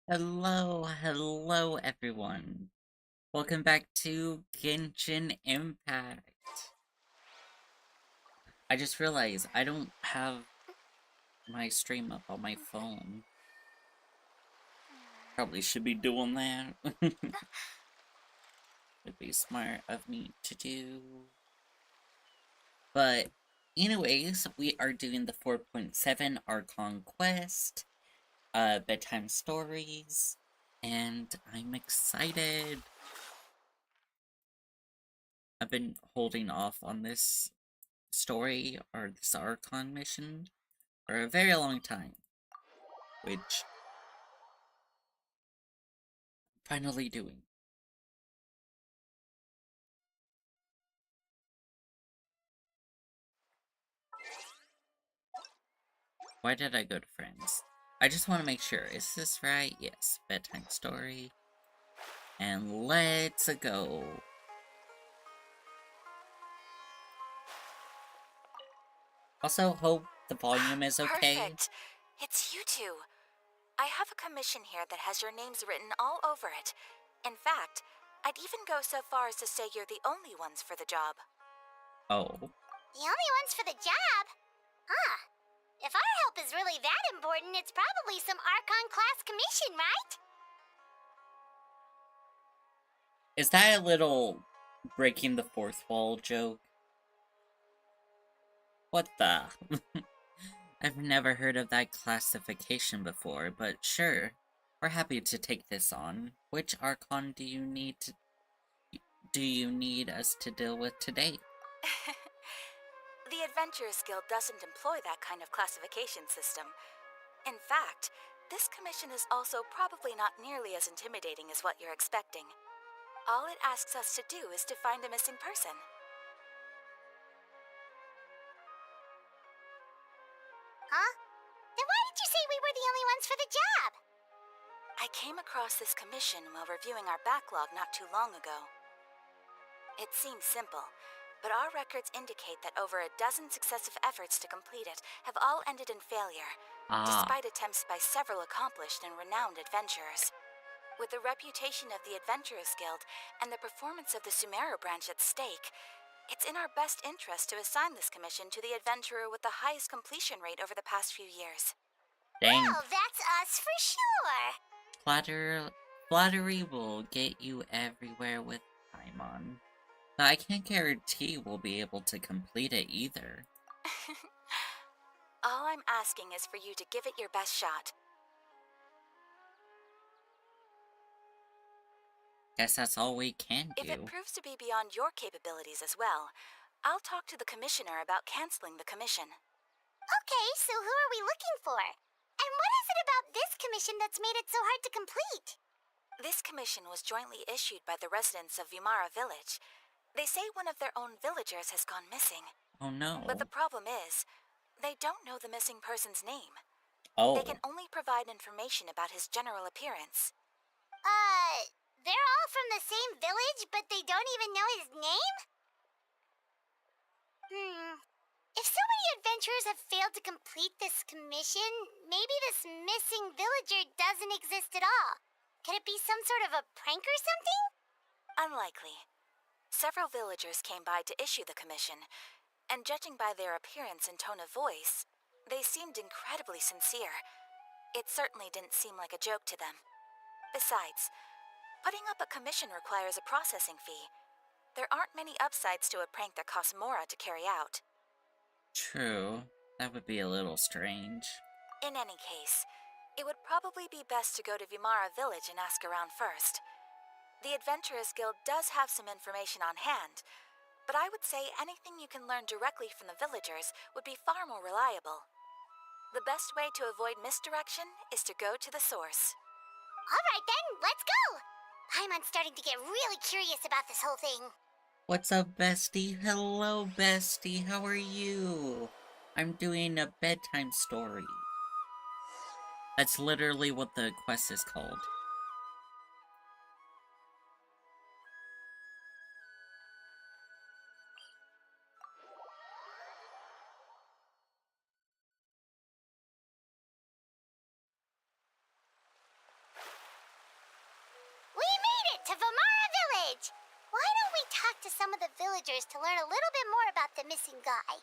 Hello everyone. Welcome back to Genshin Impact. I just realized I don't have my stream up on my phone. Probably should be doing that. Would be smart of me to do. But anyways, we are doing the 4.7 Archon quest, bedtime stories, and I'm excited. I've been holding off on this story or this Archon mission for a very long time, which I'm finally doing. Why did I go to friends? I just want to make sure. Is this right? Yes. Bedtime story. And let's go. Also, hope the volume is okay. Perfect. It's you two. I have a commission here that has your names written all over it. In fact, I'd even go so far as to say you're the only ones for the job. Oh. The only ones for the job? Huh. If our help is really that important, it's probably some Archon class commission, right? Is that a little breaking the fourth wall joke? What the? I've never heard of that classification before, but sure. We're happy to take this on. Which Archon do you need us to deal with today? The Adventurers Guild doesn't employ that kind of classification system. In fact, this commission is also probably not nearly as intimidating as what you're expecting. All it asks us to do is to find a missing person. Huh? Then why did you say we were the only ones for the job? I came across this commission while reviewing our backlog not too long ago. It seems simple, but our records indicate that over a dozen successive efforts to complete it have all ended in failure, despite attempts by several accomplished and renowned adventurers. With the reputation of the Adventurers Guild and the performance of the Sumeru branch at stake, it's in our best interest to assign this commission to the adventurer with the highest completion rate over the past few years. Dang. Well, that's us for sure. Flattery will get you everywhere with Paimon. But I can't guarantee we'll be able to complete it either. All I'm asking is for you to give it your best shot. Guess that's all we can do. If it proves to be beyond your capabilities as well, I'll talk to the commissioner about canceling the commission. Okay, so who are we looking for? And what is it about this commission that's made it so hard to complete? This commission was jointly issued by the residents of Vimara Village. They say one of their own villagers has gone missing. Oh no. But the problem is, They don't know the missing person's name. Oh. They can only provide information about his general appearance. They're all from the same village, but they don't even know his name? If so many adventurers have failed to complete this commission, maybe this missing villager doesn't exist at all. Could it be some sort of a prank or something? Unlikely. Several villagers came by to issue the commission, and judging by their appearance and tone of voice, they seemed incredibly sincere. It certainly didn't seem like a joke to them. Besides, putting up a commission requires a processing fee. There aren't many upsides to a prank that costs Mora to carry out. True. That would be a little strange. In any case, it would probably be best to go to Vimara village and ask around first. The Adventurers Guild does have some information on hand, but I would say anything you can learn directly from the villagers would be far more reliable. The best way to avoid misdirection is to go to the source. Alright then, let's go! Paimon's starting to get really curious about this whole thing. What's up, bestie? Hello, bestie. How are you? I'm doing a bedtime story. That's literally what the quest is called. We made it to Vimara village! Why don't we talk to some of the villagers to learn a little bit more about the missing guy?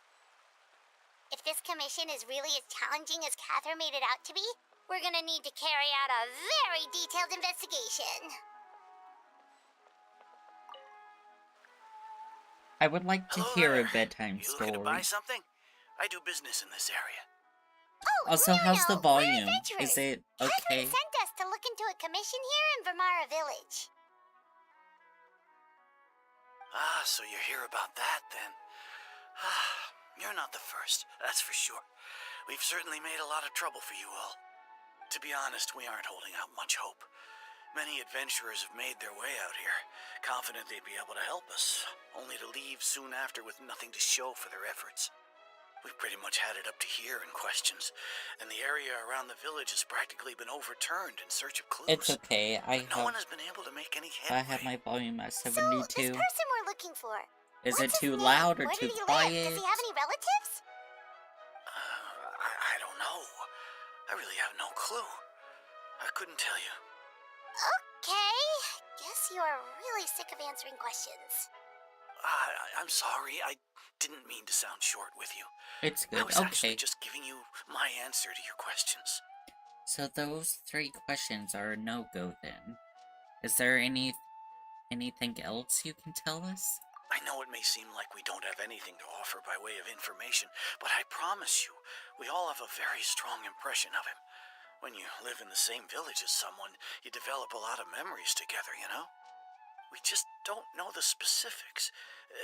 If this commission is really as challenging as Catherine made it out to be, we're gonna need to carry out a very detailed investigation. I would like to Hello hear there. a bedtime You looking to story. buy something? I do business in this area. Oh, Also, how's the we're volume? adventurers. Is it Catherine okay? sent us to look into a commission here in Vimara village. Ah, so you're here about that, then. Ah, you're not the first, that's for sure. We've certainly made a lot of trouble for you all. To be honest, we aren't holding out much hope. Many adventurers have made their way out here, confident they'd be able to help us, only to leave soon after with nothing to show for their efforts. We've pretty much had it up to here in questions, and the area around the village has practically been overturned in search of clues. It's okay. No one has been able to make any I headway. have my volume at So, 72. this person we're looking for, Is it what's too his name? loud or Where too did he quiet? live? Does he have any relatives? I don't know. I really have no clue. I couldn't tell you. Okay, guess you are really sick of answering questions. I'm sorry. I didn't mean to sound short with you. It's I good. was actually Okay. just giving you my answer to your questions. So those 3 questions are a no-go then. Is there anything else you can tell us? I know it may seem like we don't have anything to offer by way of information, but I promise you, we all have a very strong impression of him. When you live in the same village as someone, you develop a lot of memories together, you know? We just don't know the specifics.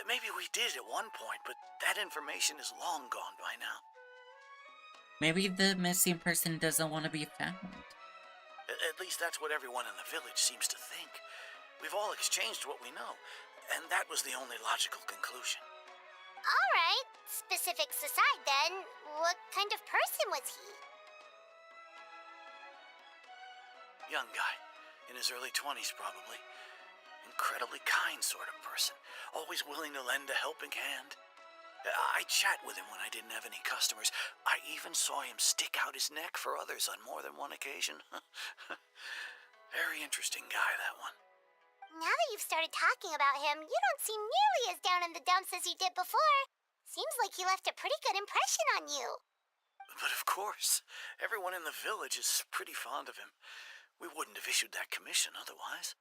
Maybe we did at one point, but that information is long gone by now. Maybe the missing person doesn't want to be found. At least that's what everyone in the village seems to think. We've all exchanged what we know, and that was the only logical conclusion. Alright, specifics aside then, what kind of person was he? Young guy, in his early 20s probably. Incredibly kind sort of person, always willing to lend a helping hand. I'd chat with him when I didn't have any customers. I even saw him stick out his neck for others on more than one occasion. Very interesting guy, that one. Now that you've started talking about him, you don't seem nearly as down in the dumps as you did before. Seems like he left a pretty good impression on you. But of course, everyone in the village is pretty fond of him. We wouldn't have issued that commission otherwise.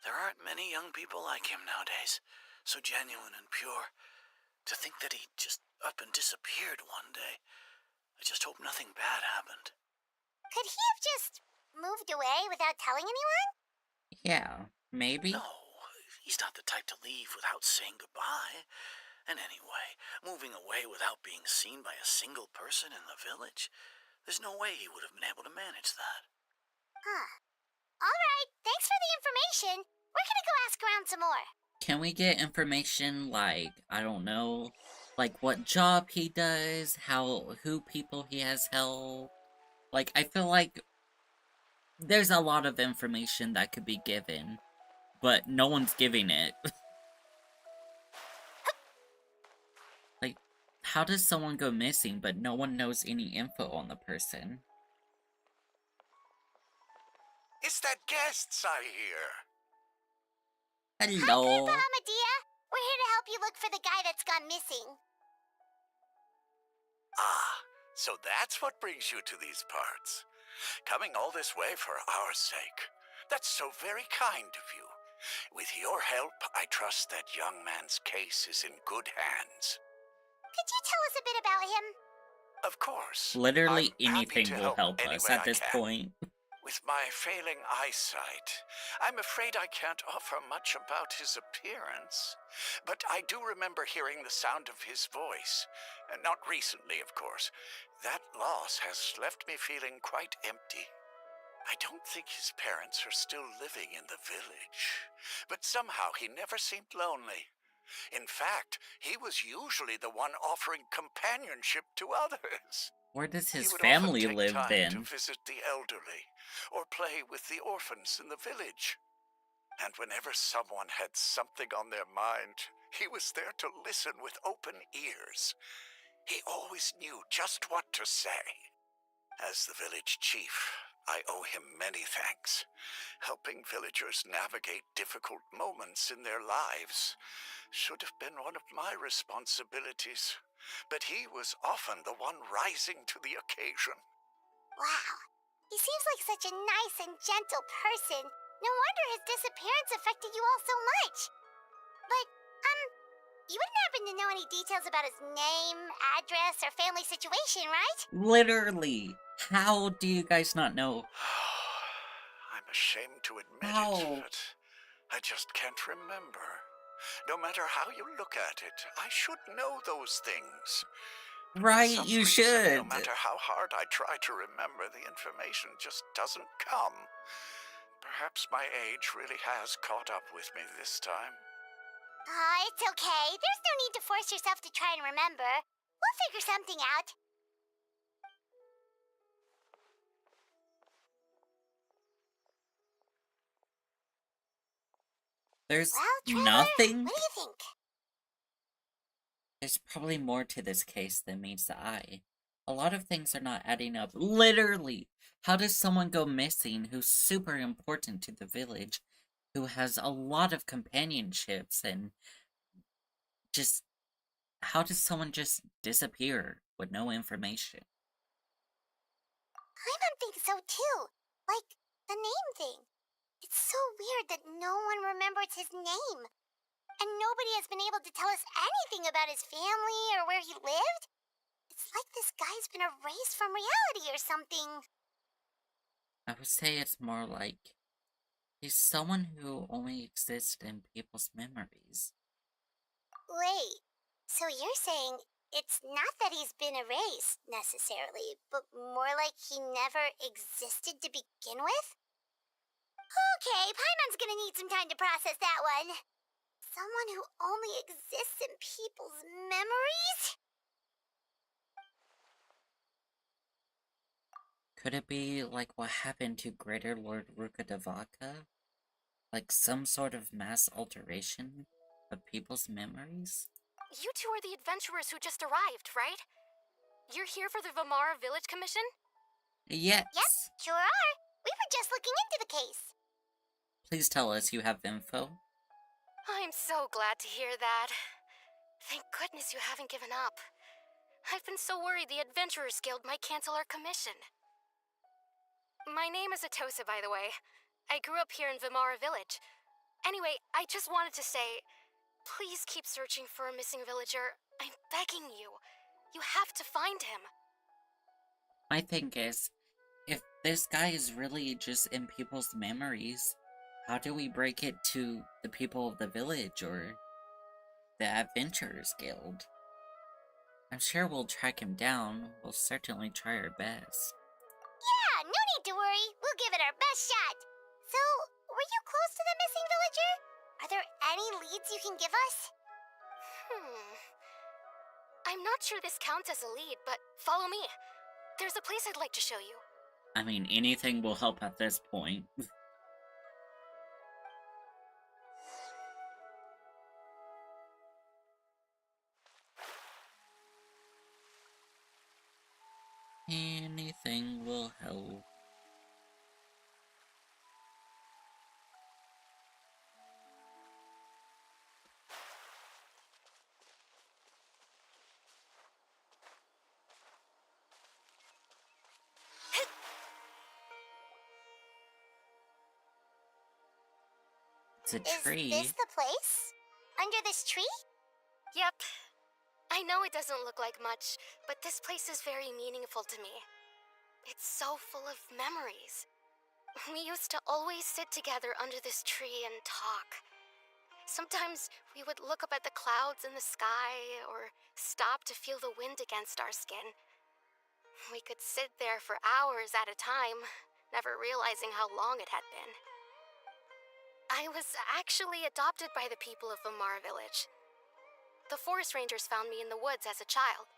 There aren't many young people like him nowadays, so genuine and pure. To think that he just up and disappeared one day. I just hope nothing bad happened. Could he have just moved away without telling anyone? Yeah, maybe? No, he's not the type to leave without saying goodbye. And anyway, moving away without being seen by a single person in the village, there's no way he would have been able to manage that. Huh. Alright, thanks for the information. We're gonna go ask around some more. Can we get information like, I don't know, Like, what job he does, who people he has helped. Like, I feel like there's a lot of information that could be given, but no one's giving it. Like, how does someone go missing, but no one knows any info on the person? Is that guests I hear? Hi, Hello. Grandpa Amadea. We're here to help you look for the guy that's gone missing. Ah, so that's what brings you to these parts. Coming all this way for our sake. That's so very kind of you. With your help, I trust that young man's case is in good hands. Could you tell us a bit about him? Of course. Literally I'm happy anything to will help any us way at I this can. point. With my failing eyesight, I'm afraid I can't offer much about his appearance. But I do remember hearing the sound of his voice. Not recently, of course. That loss has left me feeling quite empty. I don't think his parents are still living in the village. But somehow he never seemed lonely. In fact, he was usually the one offering companionship to others. Where does He his would family often take live time then? to visit the elderly or play with the orphans in the village. And whenever someone had something on their mind, he was there to listen with open ears. He always knew just what to say. As the village chief, I owe him many thanks. Helping villagers navigate difficult moments in their lives should have been one of my responsibilities. But he was often the one rising to the occasion. Wow. He seems like such a nice and gentle person. No wonder his disappearance affected you all so much. But, you wouldn't happen to know any details about his name, address, or family situation, right? Literally. How do you guys not know? I'm ashamed to admit How? it, but I just can't remember. No matter how you look at it, I should know those things. But Right, for some you reason, should. no matter how hard I try to remember, the information just doesn't come. Perhaps my age really has caught up with me this time. It's okay. There's no need to force yourself to try and remember. We'll figure something out. There's Well, Trevor, nothing? what do you think? There's probably more to this case than meets the eye. A lot of things are not adding up. Literally! How does someone go missing who's super important to the village, who has a lot of companionships, and just... How does someone just disappear with no information? Paimon thinks so too. Like, the name thing. It's so weird that no one remembers his name. And nobody has been able to tell us anything about his family or where he lived. It's like this guy's been erased from reality or something. I would say it's more like... He's someone who only exists in people's memories. Wait, so you're saying it's not that he's been erased, necessarily, but more like he never existed to begin with? Okay, Paimon's gonna need some time to process that one. Someone who only exists in people's memories? Could it be like what happened to Greater Lord Rukadavaka? Like some sort of mass alteration of people's memories? You two are the adventurers who just arrived, right? You're here for the Vamara Village Commission? Yes! Yep, sure are. We were just looking into the case. Please tell us you have info. I'm so glad to hear that. Thank goodness you haven't given up. I've been so worried the Adventurers Guild might cancel our commission. My name is Atosa, by the way. I grew up here in Vamara Village. Anyway, I just wanted to say, please keep searching for a missing villager. I'm begging you. You have to find him. My thing is, if this guy is really just in people's memories, how do we break it to the people of the village or the Adventurers Guild? I'm sure we'll track him down. We'll certainly try our best. Yeah, no need to worry. We'll give it our best shot. So, were you close to the missing villager? Are there any leads you can give us? I'm not sure this counts as a lead, but follow me. There's a place I'd like to show you. I mean, anything will help at this point. Anything will help. It's a tree. Is this the place? Under this tree? Yep. I know it doesn't look like much, but this place is very meaningful to me. It's so full of memories. We used to always sit together under this tree and talk. Sometimes we would look up at the clouds in the sky or stop to feel the wind against our skin. We could sit there for hours at a time, never realizing how long it had been. I was actually adopted by the people of Vamara Village. The forest rangers found me in the woods as a child.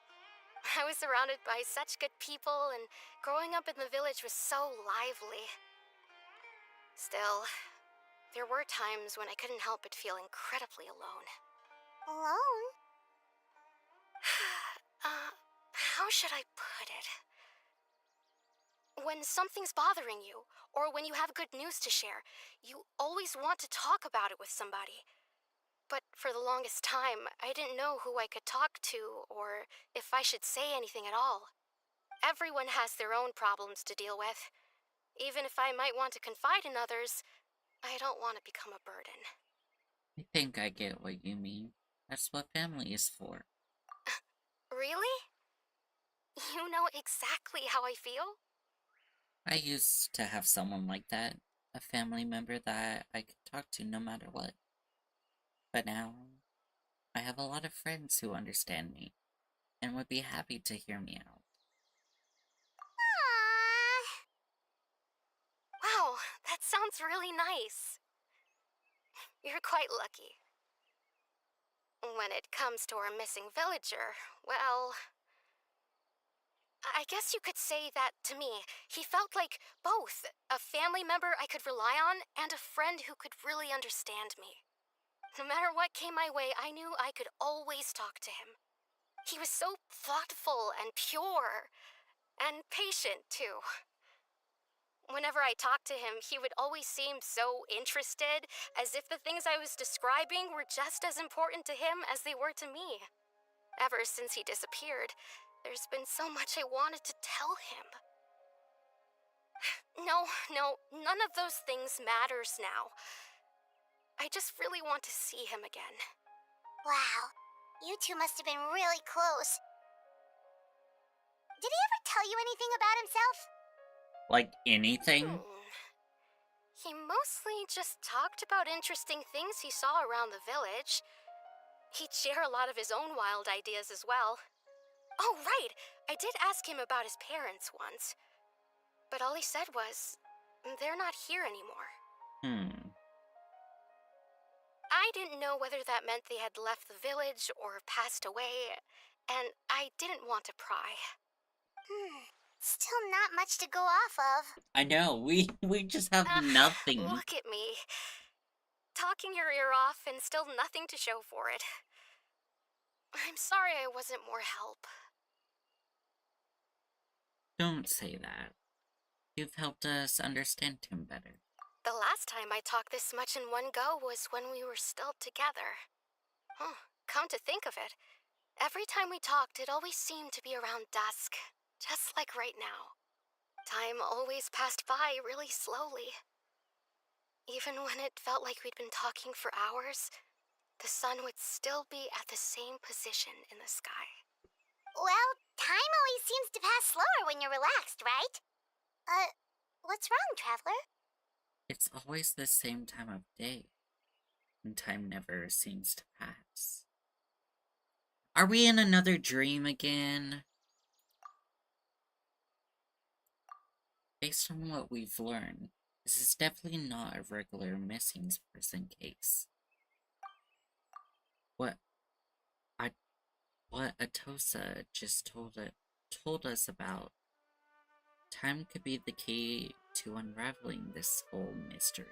I was surrounded by such good people, and growing up in the village was so lively. Still, there were times when I couldn't help but feel incredibly alone. Alone? How should I put it? When something's bothering you, or when you have good news to share, you always want to talk about it with somebody. But for the longest time, I didn't know who I could talk to, or if I should say anything at all. Everyone has their own problems to deal with. Even if I might want to confide in others, I don't want to become a burden. I think I get what you mean. That's what family is for. Really? You know exactly how I feel? I used to have someone like that. A family member that I could talk to no matter what. But now, I have a lot of friends who understand me and would be happy to hear me out. Aww. Wow, that sounds really nice. You're quite lucky. When it comes to our missing villager, well, I guess you could say that to me. He felt like both a family member I could rely on and a friend who could really understand me. No matter what came my way, I knew I could always talk to him. He was so thoughtful and pure, and patient, too. Whenever I talked to him, he would always seem so interested, as if the things I was describing were just as important to him as they were to me. Ever since he disappeared, there's been so much I wanted to tell him. No, none of those things matters now. I just really want to see him again. Wow, you two must have been really close. Did he ever tell you anything about himself? Like anything? He mostly just talked about interesting things he saw around the village. He'd share a lot of his own wild ideas as well. Oh, right! I did ask him about his parents once. But all he said was, they're not here anymore. I didn't know whether that meant they had left the village or passed away, and I didn't want to pry. Still not much to go off of. I know, we just have nothing. Look at me. Talking your ear off and still nothing to show for it. I'm sorry I wasn't more help. Don't say that. You've helped us understand him better. The last time I talked this much in one go was when we were still together. Come to think of it, every time we talked, it always seemed to be around dusk, just like right now. Time always passed by really slowly. Even when it felt like we'd been talking for hours, the sun would still be at the same position in the sky. Well, time always seems to pass slower when you're relaxed, right? What's wrong, Traveler? It's always the same time of day, and time never seems to pass. Are we in another dream again? Based on what we've learned, this is definitely not a regular missing person case. what Atosa just told us about. Time could be the key to unraveling this whole mystery.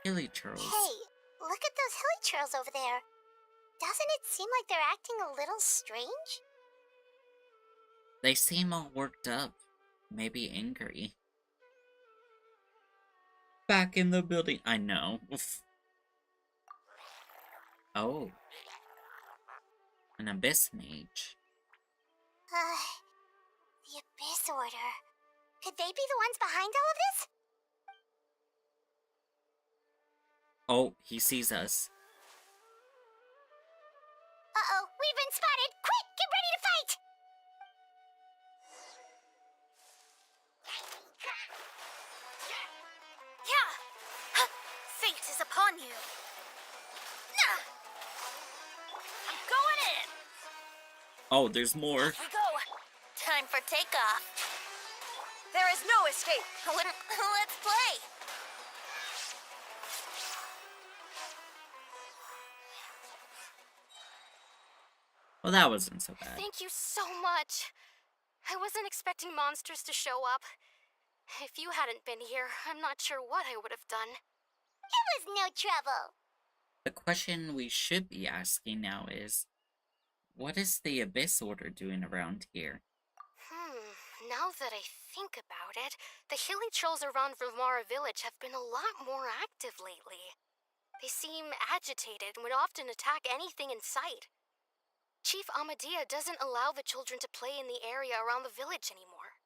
Hilly Charles. Hey, look at those hilichurls over there. Doesn't it seem like they're acting a little strange? They seem all worked up, maybe angry. Back in the building, I know. Oof. Oh. An Abyss Mage. The Abyss Order. Could they be the ones behind all of this? Oh, he sees us. Uh-oh, we've been spotted! Quick, get ready to fight! Yeah! Fate is upon you! I'm going in! Oh, there's more. Here we go! Time for takeoff! There is no escape! Let's play! Well, that wasn't so bad. Thank you so much. I wasn't expecting monsters to show up. If you hadn't been here, I'm not sure what I would have done. It was no trouble. The question we should be asking now is, what is the Abyss Order doing around here? Now that I think about it, the hilly trolls around Vimara village have been a lot more active lately. They seem agitated and would often attack anything in sight. Chief Amadea doesn't allow the children to play in the area around the village anymore.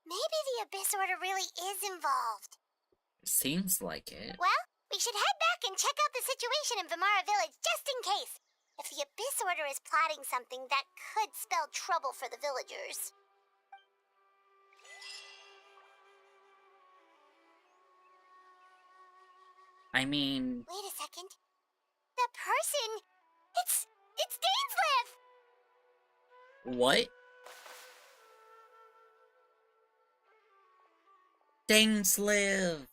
Maybe the Abyss Order really is involved. Seems like it. Well, we should head back and check out the situation in Vimara village just in case. If the Abyss Order is plotting something, that could spell trouble for the villagers. I mean... Wait a second. The person... It's Dainslev! What? Dainslev!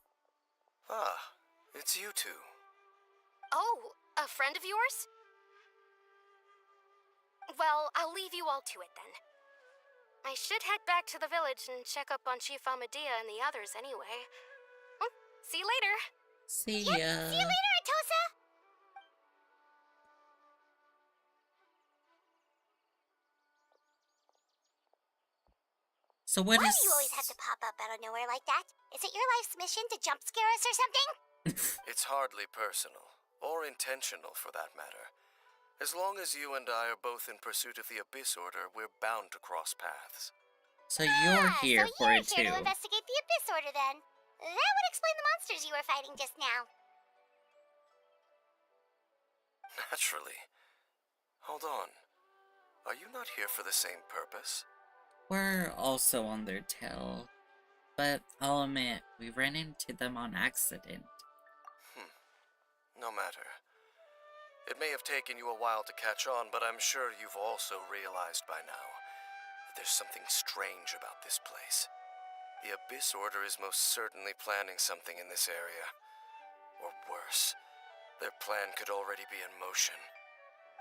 Ah, it's you two. Oh, a friend of yours? Well, I'll leave you all to it then. I should head back to the village and check up on Chief Amadea and the others anyway. See you later. See Yep, ya. see you later, Atosa! So Why do you always have to pop up out of nowhere like that? Is it your life's mission to jump scare us or something? It's hardly personal, or intentional for that matter. As long as you and I are both in pursuit of the Abyss Order, we're bound to cross paths. So you're here so for you're it here too. to investigate the Abyss Order then. That would explain the monsters you were fighting just now. Naturally. Hold on. Are you not here for the same purpose? We're also on their tail. But I'll admit, we ran into them on accident. No matter. It may have taken you a while to catch on, but I'm sure you've also realized by now that there's something strange about this place. The Abyss Order is most certainly planning something in this area. Or worse, their plan could already be in motion.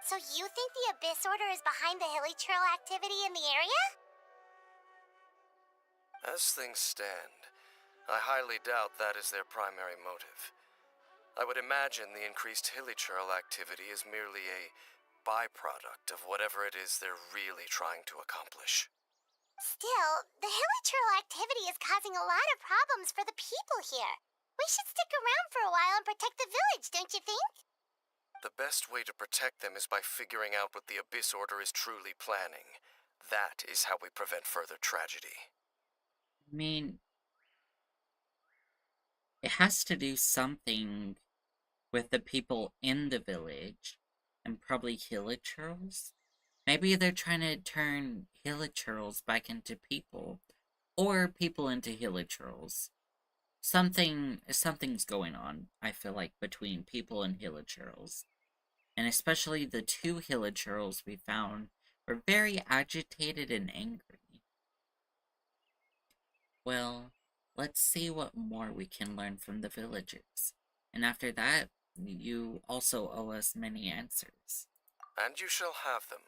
So you think the Abyss Order is behind the hilly trail activity in the area? As things stand, I highly doubt that is their primary motive. I would imagine the increased hilichurl activity is merely a byproduct of whatever it is they're really trying to accomplish. Still, the hilly trail activity is causing a lot of problems for the people here. We should stick around for a while and protect the village, don't you think? The best way to protect them is by figuring out what the Abyss Order is truly planning. That is how we prevent further tragedy. I mean, it has to do something with the people in the village, and probably hilichurls. Maybe they're trying to turn hilichurls back into people, or people into hilichurls. Something's going on, I feel like, between people and hilichurls. And especially the two hilichurls we found were very agitated and angry. Well, let's see what more we can learn from the villagers. And after that, you also owe us many answers. And you shall have them.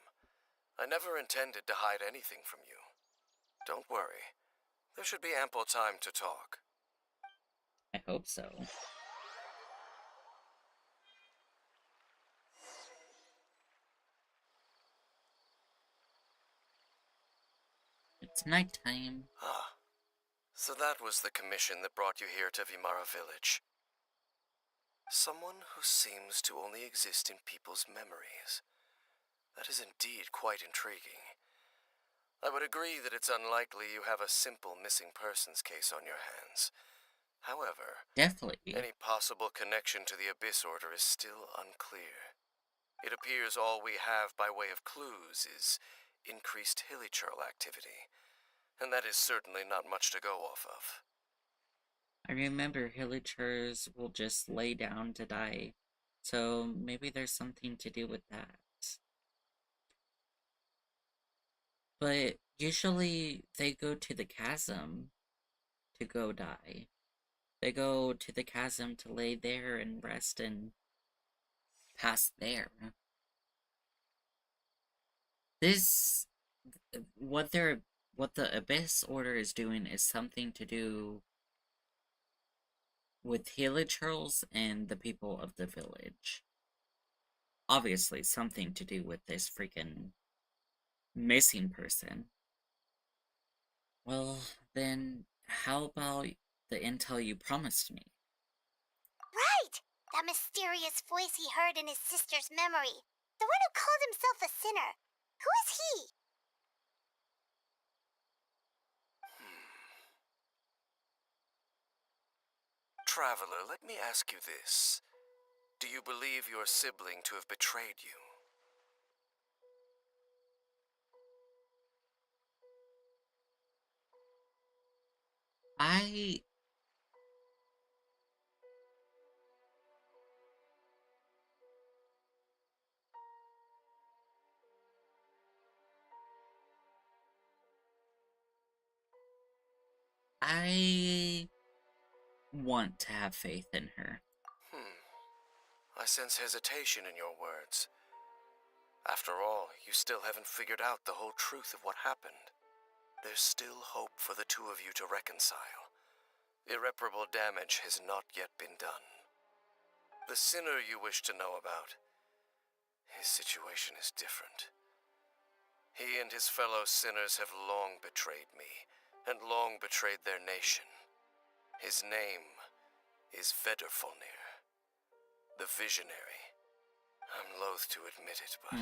I never intended to hide anything from you. Don't worry. There should be ample time to talk. I hope so. It's nighttime. Ah, so that was the commission that brought you here to Vimara Village. Someone who seems to only exist in people's memories. That is indeed quite intriguing. I would agree that it's unlikely you have a simple missing persons case on your hands. However, Definitely. any possible connection to the Abyss Order is still unclear. It appears all we have by way of clues is increased hilichurl activity, and that is certainly not much to go off of. I remember villagers will just lay down to die, so maybe there's something to do with that. But usually they go to the chasm to go die. They go to the chasm to lay there and rest and pass there. This, what the Abyss Order is doing is something to do with hilichurls and the people of the village. Obviously, something to do with this freaking missing person. Well, then, how about the intel you promised me? Right! That mysterious voice he heard in his sister's memory. The one who called himself a sinner. Who is he? Traveler, let me ask you this. Do you believe your sibling to have betrayed you? I want to have faith in her. I sense hesitation in your words. After all, you still haven't figured out the whole truth of what happened. There's still hope for the two of you to reconcile. Irreparable damage has not yet been done. The sinner you wish to know about, his situation is different. He and his fellow sinners have long betrayed me, and long betrayed their nation. His name is Vedderfolnir, the Visionary. I'm loath to admit it, but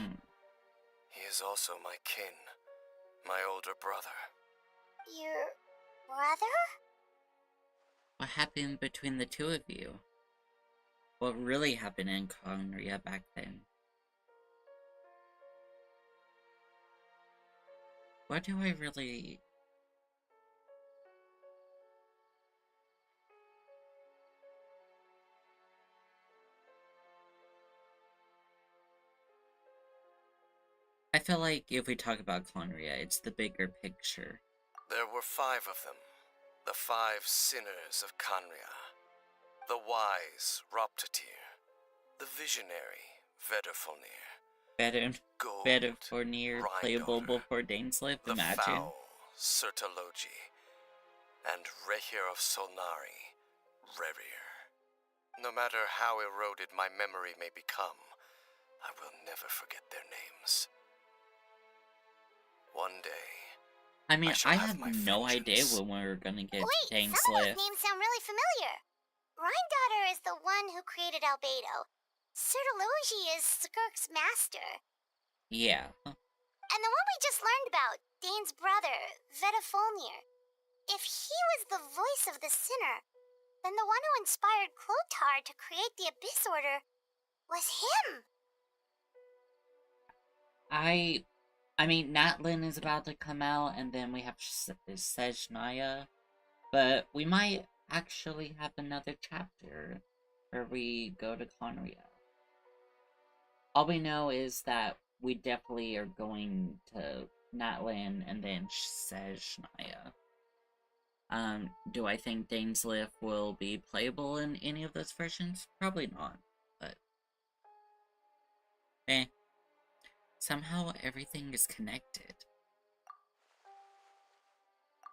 he is also my kin, my older brother. Your brother? What happened between the two of you? What really happened in Conria back then? What do I really... I feel like if we talk about Conria, it's the bigger picture. There were 5 of them. The 5 sinners of Conria. The wise Roptatir. The visionary Vedderfolnir. Vedderfolnir, playable before Dainsleif, the imagine. foul Sertologi. And Rehir of Solnari, Rerir. No matter how eroded my memory may become, I will never forget their names. One day, I mean, I have have no idea vengeance. when we're gonna get Wait, some of Dainsleif. those names sound really familiar. Rhine is the one who created Albedo. Sertologi is Skirk's master. Yeah. And the one we just learned about, Dane's brother, Vedderfolnir. If he was the voice of the sinner, then the one who inspired Clotar to create the Abyss Order was him. I mean, Natlin is about to come out, and then we have Sejnaya, but we might actually have another chapter where we go to Conria. All we know is that we definitely are going to Natlin and then Sejnaya. Do I think Dainsleif will be playable in any of those versions? Probably not, but somehow everything is connected.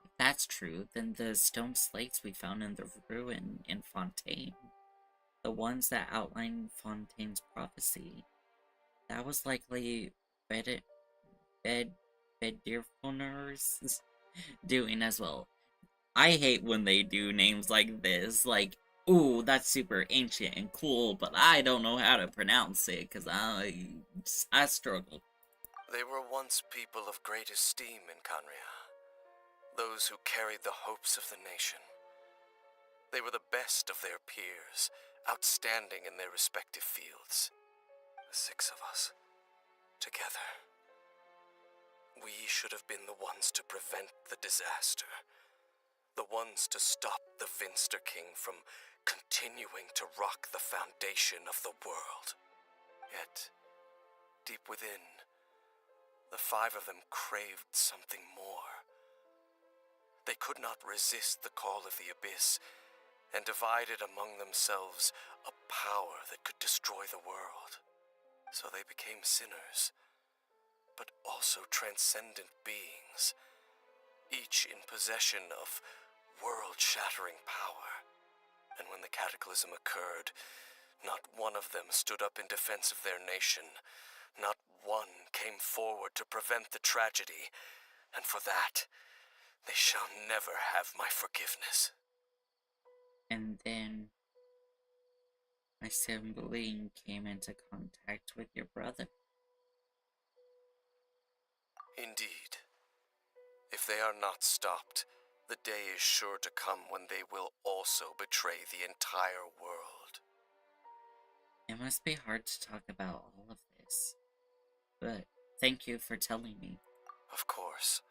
If that's true, then the stone slates we found in the ruin in Fontaine, the ones that outline Fontaine's prophecy, that was likely Beddirfoner's doing as well. I hate when they do names like this, like, ooh, that's super ancient and cool, but I don't know how to pronounce it, because I struggle. They were once people of great esteem in Canria, those who carried the hopes of the nation. They were the best of their peers, outstanding in their respective fields. The 6 of us, together. We should have been the ones to prevent the disaster. The ones to stop the Vinster King from continuing to rock the foundation of the world. Yet, deep within, the 5 of them craved something more. They could not resist the call of the Abyss, and divided among themselves a power that could destroy the world. So they became sinners, but also transcendent beings, each in possession of world-shattering power. And when the cataclysm occurred, not one of them stood up in defense of their nation. Not one came forward to prevent the tragedy, and for that, they shall never have my forgiveness. And then my sibling came into contact with your brother. Indeed. If they are not stopped, the day is sure to come when they will also betray the entire world. It must be hard to talk about all of this, but thank you for telling me. Of course.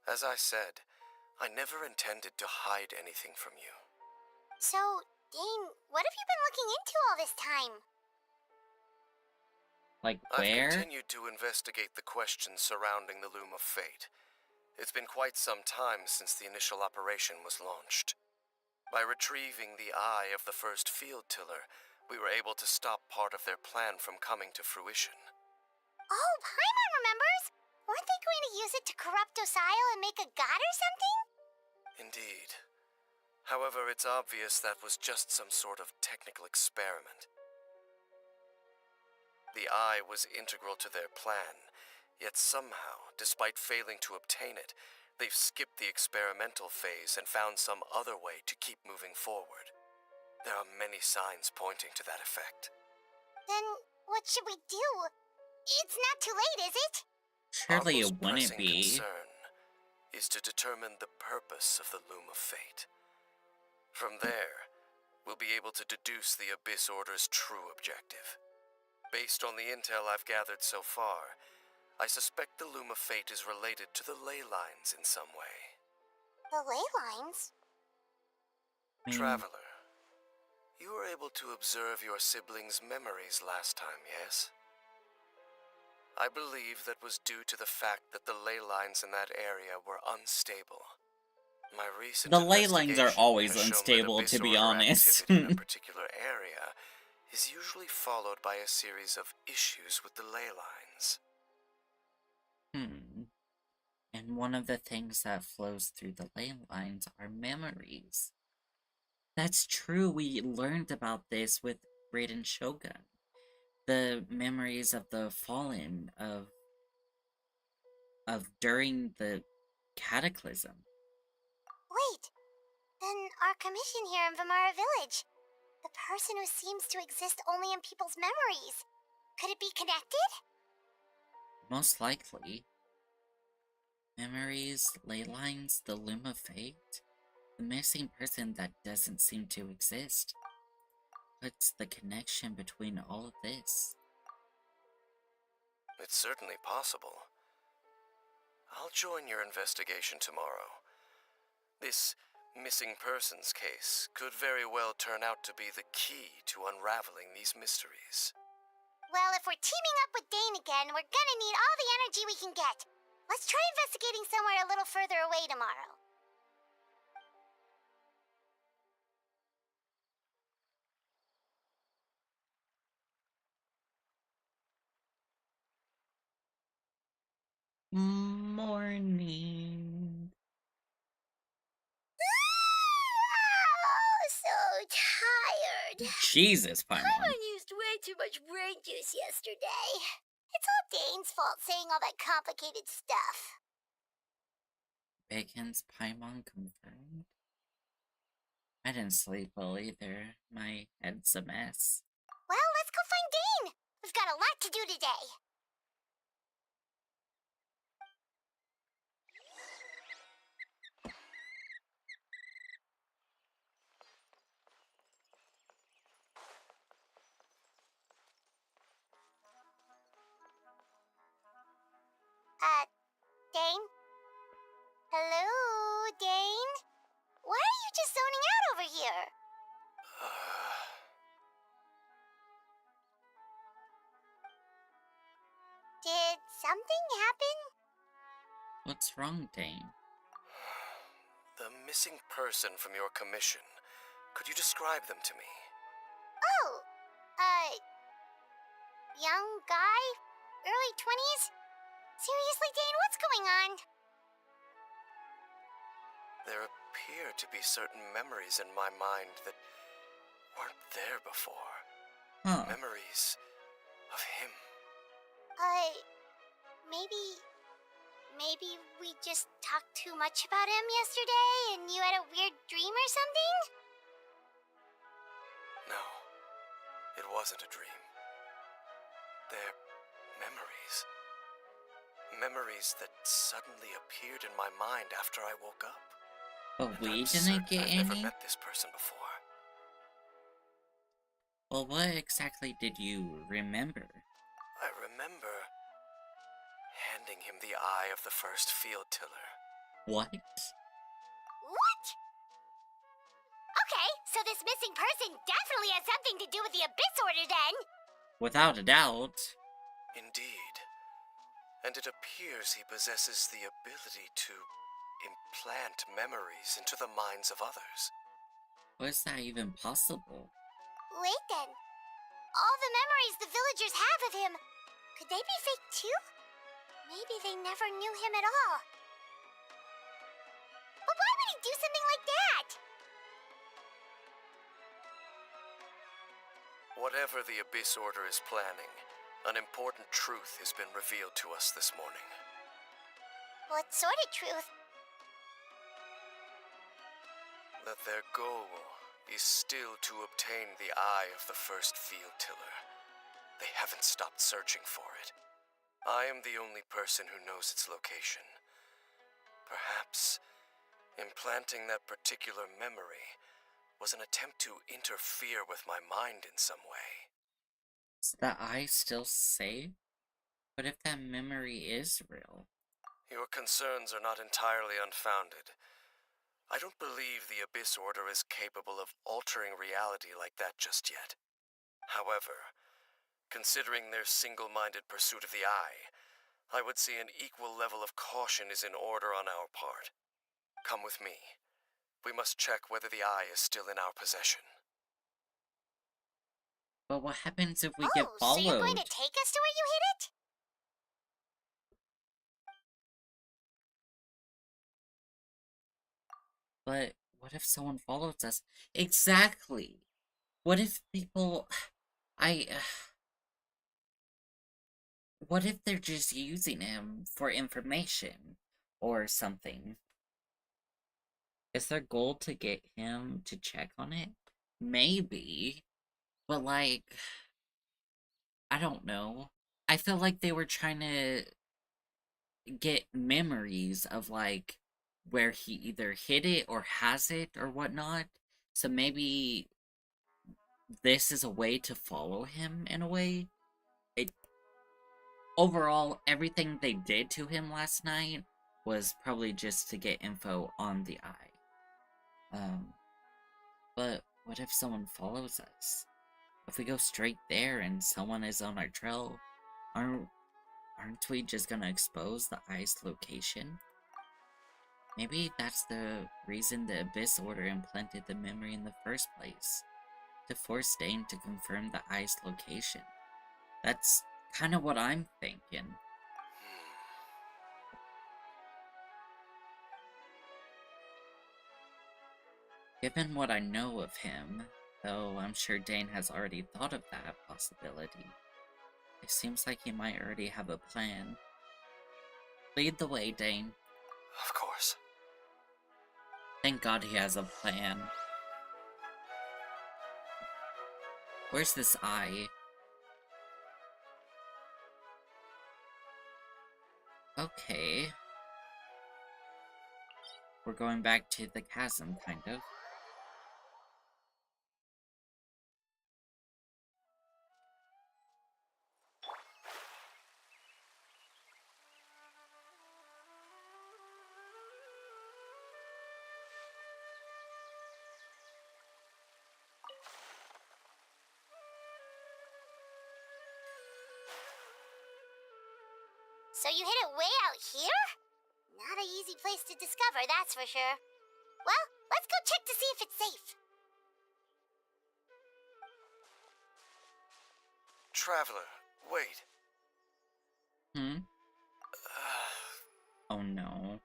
As I said, I never intended to hide anything from you. So, Dane, what have you been looking into all this time? Like I've where? continued to investigate the questions surrounding the Loom of Fate. It's been quite some time since the initial operation was launched. By retrieving the eye of the first field tiller, we were able to stop part of their plan from coming to fruition. Oh, Paimon remembers! Weren't they going to use it to corrupt Osial and make a god or something? Indeed. However, it's obvious that was just some sort of technical experiment. The eye was integral to their plan, yet somehow, despite failing to obtain it, they've skipped the experimental phase and found some other way to keep moving forward. There are many signs pointing to that effect. Then, what should we do? It's not too late, is it? Surely Our it most wouldn't pressing be. concern is to determine the purpose of the Loom of Fate. From there, we'll be able to deduce the Abyss Order's true objective. Based on the intel I've gathered so far, I suspect the Loom of Fate is related to the ley lines in some way. The ley lines? Traveler, you were able to observe your siblings' memories last time, yes? I believe that was due to the fact that the ley lines in that area were unstable. My recent The ley lines are investigation always has shown that unstable, Abyss to be Order honest. activity in a particular area is usually followed by a series of issues with the ley lines. And one of the things that flows through the ley lines are memories. That's true, we learned about this with Raiden Shogun. The memories of the fallen, of during the cataclysm. Wait, then our commission here in Vimara Village. The person who seems to exist only in people's memories. Could it be connected? Most likely. Memories, ley lines, the Loom of Fate. The missing person that doesn't seem to exist. What's the connection between all of this? It's certainly possible. I'll join your investigation tomorrow. This missing persons case could very well turn out to be the key to unraveling these mysteries. Well, if we're teaming up with Dane again, we're gonna need all the energy we can get. Let's try investigating somewhere a little further away tomorrow. Morning. Oh, so tired. Jesus, Paimon. Paimon used way too much brain juice yesterday. It's all Dane's fault saying all that complicated stuff. Bacon's Paimon confirmed? I didn't sleep well either. My head's a mess. Well, let's go find Dane. We've got a lot to do today. Dane? Hello, Dane? Why are you just zoning out over here? Did something happen? What's wrong, Dane? The missing person from your commission. Could you describe them to me? Oh, young guy? Early 20s? Seriously, Dane, what's going on? There appear to be certain memories in my mind that weren't there before. Huh. Memories of him. Maybe we just talked too much about him yesterday and you had a weird dream or something? No, it wasn't a dream. They're memories. Memories that suddenly appeared in my mind after I woke up. But we I'm didn't get I've never any? met this person before. Well, what exactly did you remember? I remember handing him the eye of the first field tiller. What? What? Okay, so this missing person definitely has something to do with the Abyss Order then. Without a doubt. Indeed. And it appears he possesses the ability to implant memories into the minds of others. Was that even possible? Wait then. All the memories the villagers have of him, could they be fake too? Maybe they never knew him at all. But why would he do something like that? Whatever the Abyss Order is planning, an important truth has been revealed to us this morning. What sort of truth? That their goal is still to obtain the eye of the first field tiller. They haven't stopped searching for it. I am the only person who knows its location. Perhaps implanting that particular memory was an attempt to interfere with my mind in some way. Is the eye still safe? What if that memory is real? Your concerns are not entirely unfounded. I don't believe the Abyss Order is capable of altering reality like that just yet. However, considering their single-minded pursuit of the eye, I would say an equal level of caution is in order on our part. Come with me. We must check whether the eye is still in our possession. But what happens if we get so followed? you're going to take us to where you hid it? But what if someone follows us? Exactly. What if people... What if they're just using him for information or something? Is their goal to get him to check on it? Maybe. But like... I don't know. I feel like they were trying to get memories of like where he either hid it or has it or whatnot. So maybe this is a way to follow him in a way. Overall, everything they did to him last night was probably just to get info on the eye. But what if someone follows us? If we go straight there and someone is on our trail, aren't we just gonna expose the eye's location? Maybe that's the reason the Abyss Order implanted the memory in the first place. To force Dane to confirm the eye's location. That's kind of what I'm thinking. Given what I know of him, though I'm sure Dane has already thought of that possibility, it seems like he might already have a plan. Lead the way, Dane. Of course. Thank God he has a plan. Where's this eye? Okay. We're going back to the chasm, kind of. So you hid it way out here? Not an easy place to discover, that's for sure. Well, let's go check to see if it's safe. Traveler, wait. Oh no.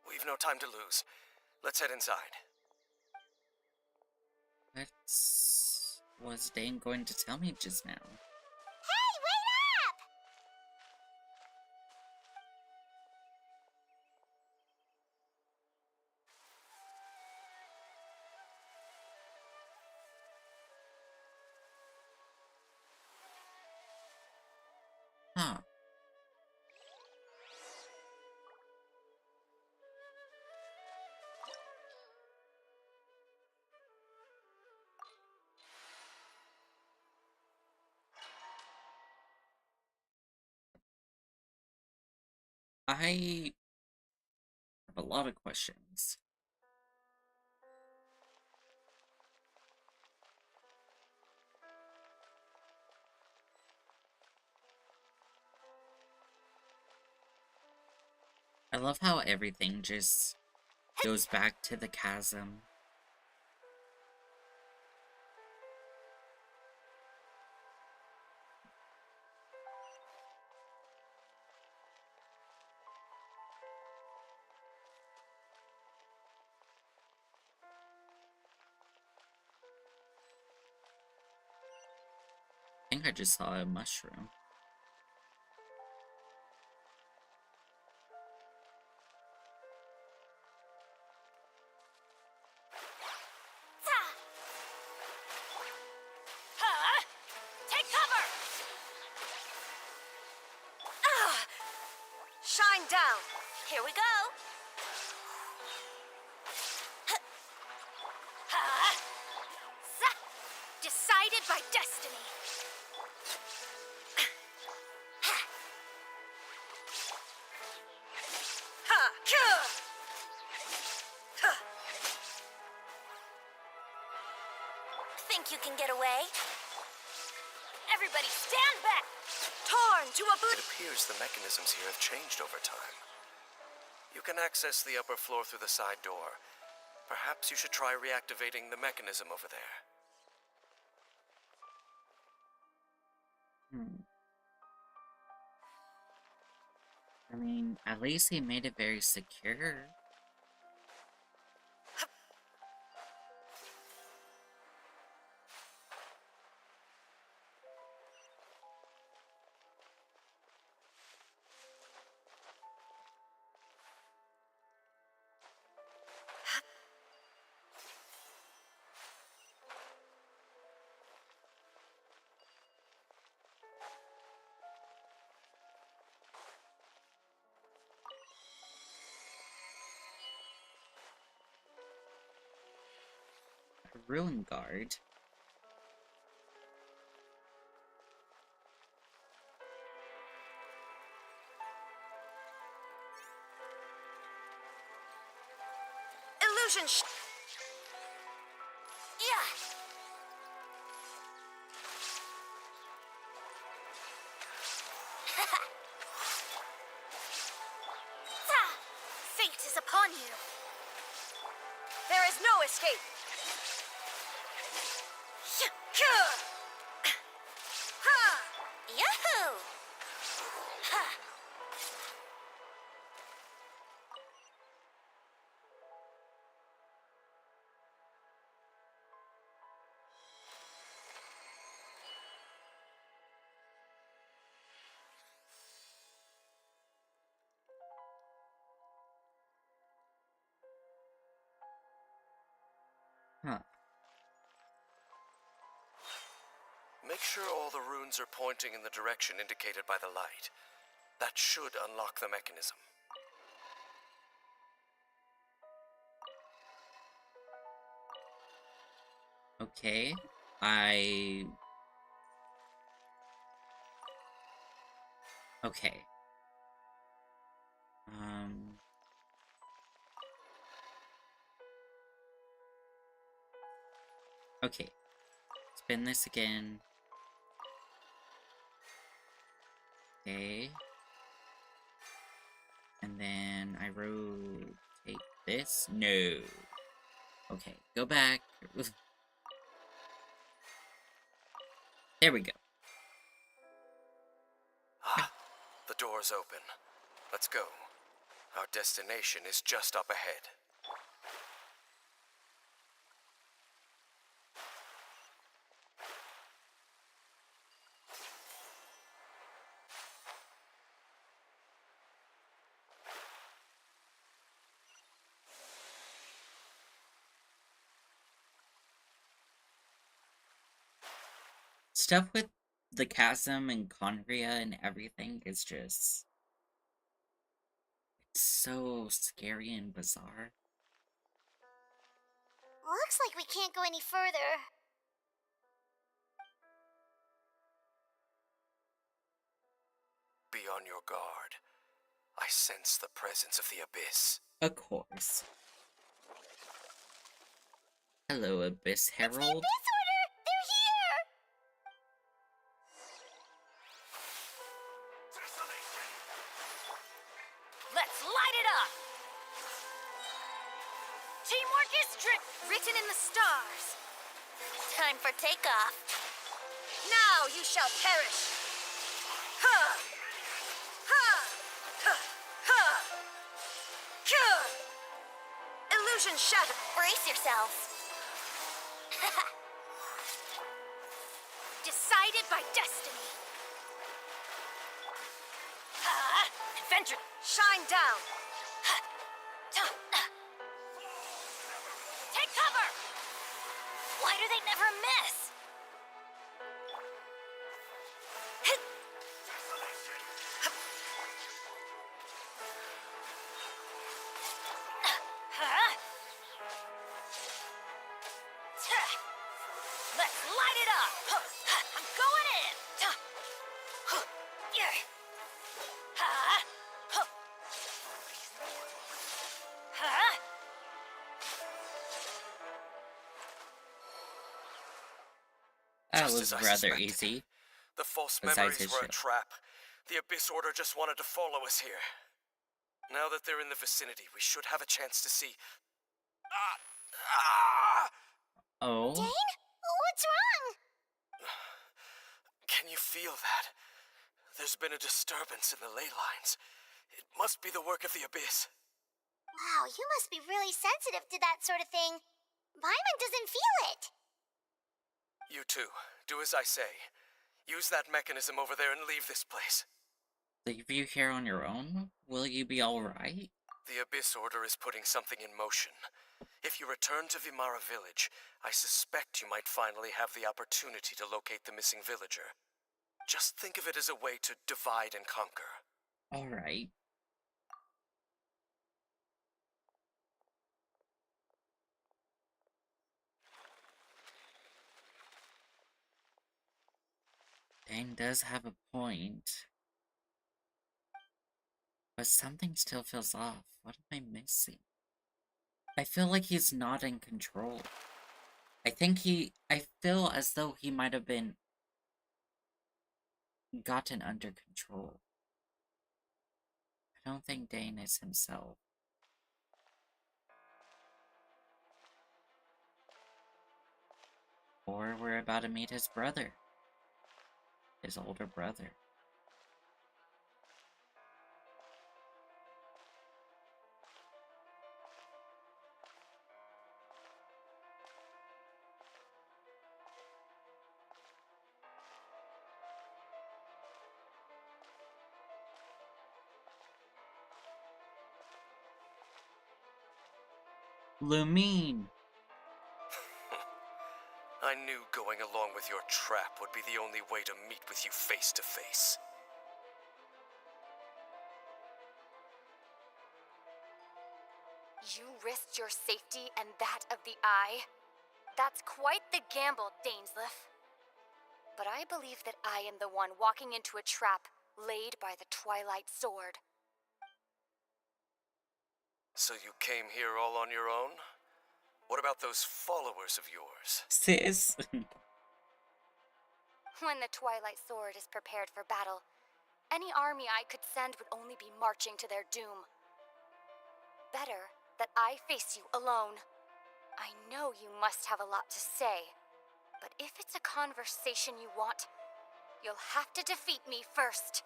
We've no time to lose. Let's head inside. What was Dane going to tell me just now? Hey, wait up! Huh. I have a lot of questions. I love how everything just goes back to the chasm. I think I just saw a mushroom. Take cover! Shine down. Here we go. Decided by destiny. Think you can get away? Everybody stand back! Torn to a It appears the mechanisms here have changed over time. You can access the upper floor through the side door. Perhaps you should try reactivating the mechanism over there. I mean, at least he made it very secure. A ruin guard. illusion. Yeah. Fate is upon you. There is no escape. Yahoo! sure all the runes are pointing in the direction indicated by the light. That should unlock the mechanism. Okay. Okay. Okay. Spin this again. Okay. And then I rotate this. No. Okay, go back. There we go. Ah, the door's open. Let's go. Our destination is just up ahead. Stuff with the chasm and Conria and everything is just... It's so scary and bizarre. Looks like we can't go any further. Be on your guard. I sense the presence of the Abyss. Of course. Hello, Abyss Herald. It's the Abyss Order! They're here! Let's light it up! Teamwork is written in the stars. Time for takeoff. Now you shall perish. Ha! Ha! Ha! Ha! Cure! Illusion shattered. Brace yourselves. Decided by destiny. Ha! Adventure. Shine down. Ha! Ta! Take cover. Why do they never miss? Huh? Let's light it up! I'm going in! Yeah. Huh? Huh? That Just was as I rather suspected. easy. The false Besides memories his were a ship. trap. The Abyss Order just wanted to follow us here. Now that they're in the vicinity, we should have a chance to see... Oh? Dane? What's wrong? Can you feel that? There's been a disturbance in the ley lines. It must be the work of the Abyss. Wow, you must be really sensitive to that sort of thing. Paimon doesn't feel it. You too. Do as I say. Use that mechanism over there and leave this place. Leave you here on your own? Will you be alright? The Abyss Order is putting something in motion. If you return to Vimara Village, I suspect you might finally have the opportunity to locate the missing villager. Just think of it as a way to divide and conquer. Alright. Dane does have a point. But something still feels off. What am I missing? I feel like he's not in control. I feel as though he might have been gotten under control. I don't think Dane is himself. Or we're about to meet his brother. His older brother. Lumine! I knew going along with your trap would be the only way to meet with you face to face. You risked your safety and that of the Eye? That's quite the gamble, Dainsleif. But I believe that I am the one walking into a trap laid by the Twilight Sword. So you came here all on your own? What about those followers of yours? Sis. When the Twilight Sword is prepared for battle, any army I could send would only be marching to their doom. Better that I face you alone. I know you must have a lot to say, but if it's a conversation you want, you'll have to defeat me first.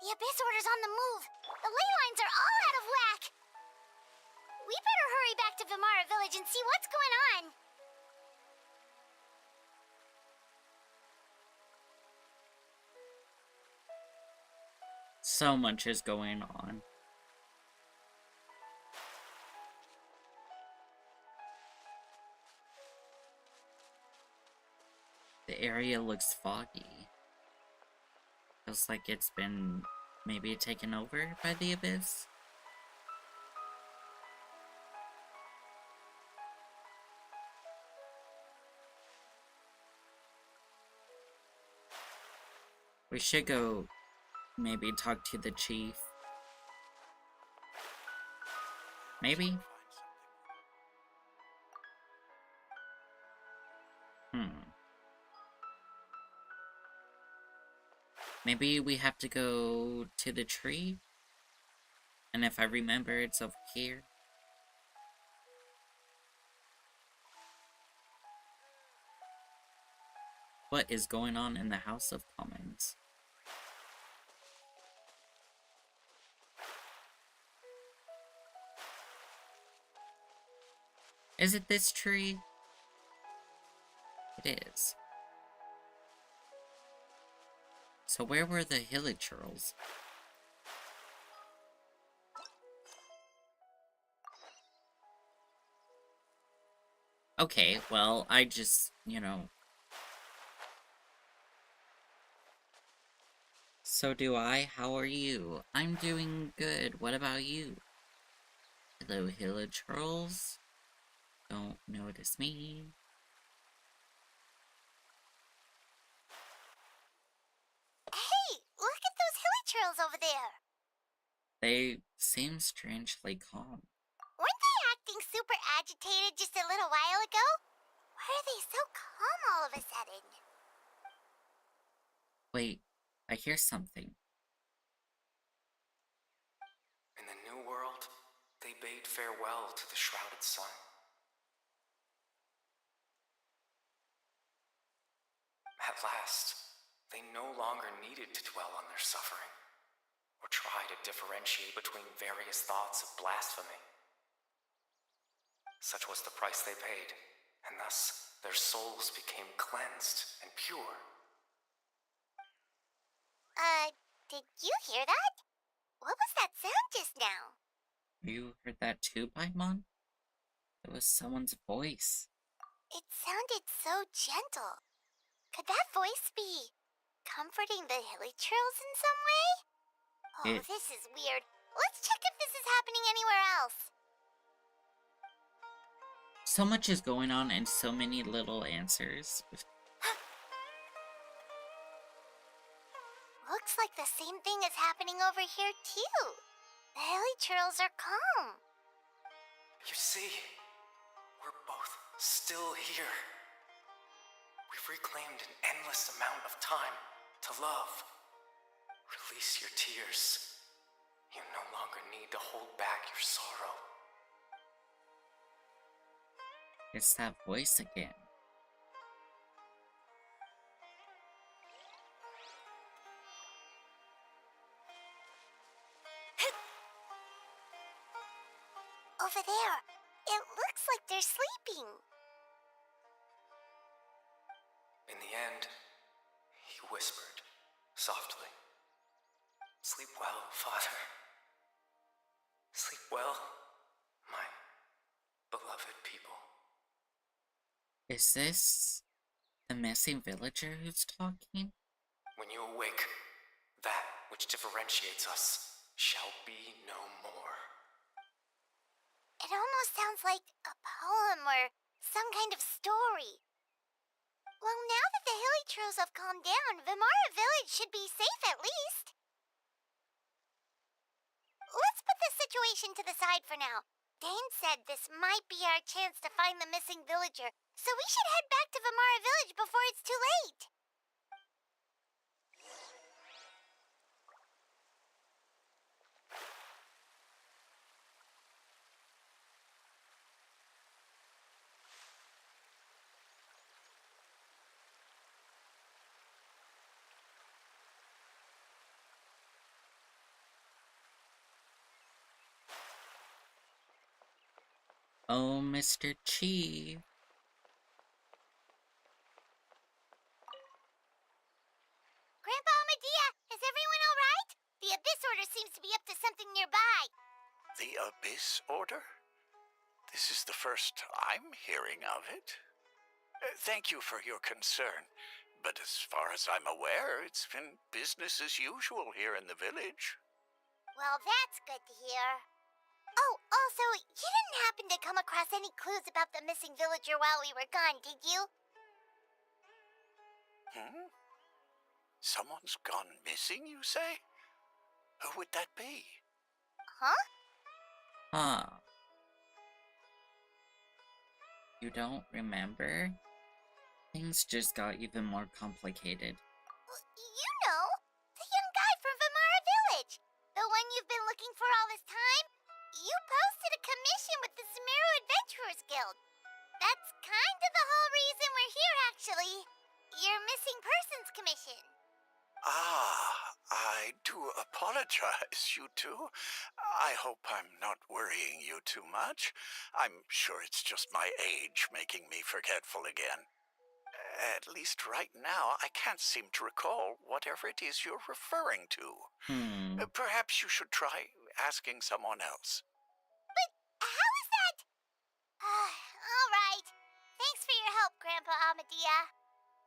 The Abyss Order's on the move. The ley lines are all out of whack. We better hurry back to Vimara Village and see what's going on. So much is going on. The area looks foggy. Feels like it's been maybe taken over by the Abyss. We should go maybe talk to the chief. Maybe? Maybe we have to go to the tree? And if I remember, it's over here. What is going on in the House of Commons? Is it this tree? It is. So where were the hilichurls? Okay, well, I just, So do I. How are you? I'm doing good. What about you? Hello, hilichurls. Don't notice me. Hey, look at those hilichurls over there. They seem strangely calm. Weren't they acting super agitated just a little while ago? Why are they so calm all of a sudden? Wait, I hear something. In the New World, they bade farewell to the shrouded sun. At last, they no longer needed to dwell on their suffering, or try to differentiate between various thoughts of blasphemy. Such was the price they paid, and thus their souls became cleansed and pure. Did you hear that? What was that sound just now? You heard that too, Paimon? It was someone's voice. It sounded so gentle. Could that voice be comforting the hilichurls in some way? Oh, this is weird. Let's check if this is happening anywhere else. So much is going on and so many little answers. Looks like the same thing is happening over here too. The hilichurls are calm. You see, we're both still here. We've reclaimed an endless amount of time to love. Release your tears. You no longer need to hold back your sorrow. It's that voice again. there. It looks like they're sleeping. In the end, he whispered, softly, "Sleep well, Father. Sleep well, my beloved people." Is this the missing villager who's talking? When you awake, that which differentiates us shall be no more. It almost sounds like a poem or some kind of story. Well, now that the hilly trolls have calmed down, Vimara Village should be safe at least. Let's put this situation to the side for now. Dane said this might be our chance to find the missing villager, so we should head back to Vimara Village before it's too late. Oh, Mr. Chief. Grandpa Medea, is everyone all right? The Abyss Order seems to be up to something nearby. The Abyss Order? This is the first I'm hearing of it. Thank you for your concern, but as far as I'm aware, it's been business as usual here in the village. Well, that's good to hear. Oh, also, you didn't happen to come across any clues about the missing villager while we were gone, did you? Someone's gone missing, you say? Who would that be? Huh? Huh. You don't remember? Things just got even more complicated. You know, the young guy from Vimara Village. The one you've been looking for all this time. You posted a commission with the Sumeru Adventurers Guild. That's kind of the whole reason we're here, actually. Your missing persons commission. I do apologize, you two. I hope I'm not worrying you too much. I'm sure it's just my age making me forgetful again. At least right now, I can't seem to recall whatever it is you're referring to. Perhaps you should try asking someone else. But how is that? All right. Thanks for your help, Grandpa Amadea.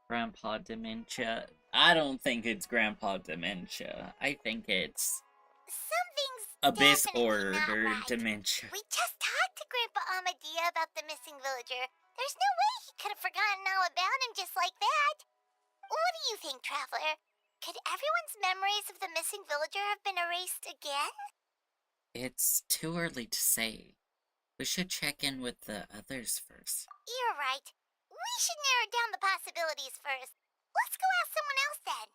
Grandpa Dementia. I don't think it's Grandpa Dementia. I think it's Something's Abyss definitely Order not right. Dementia. We just talked to Grandpa Amadea about the missing villager. There's no way he could have forgotten all about him just like that. What do you think, Traveler? Could everyone's memories of the missing villager have been erased again? It's too early to say. We should check in with the others first. You're right. We should narrow down the possibilities first. Let's go ask someone else then.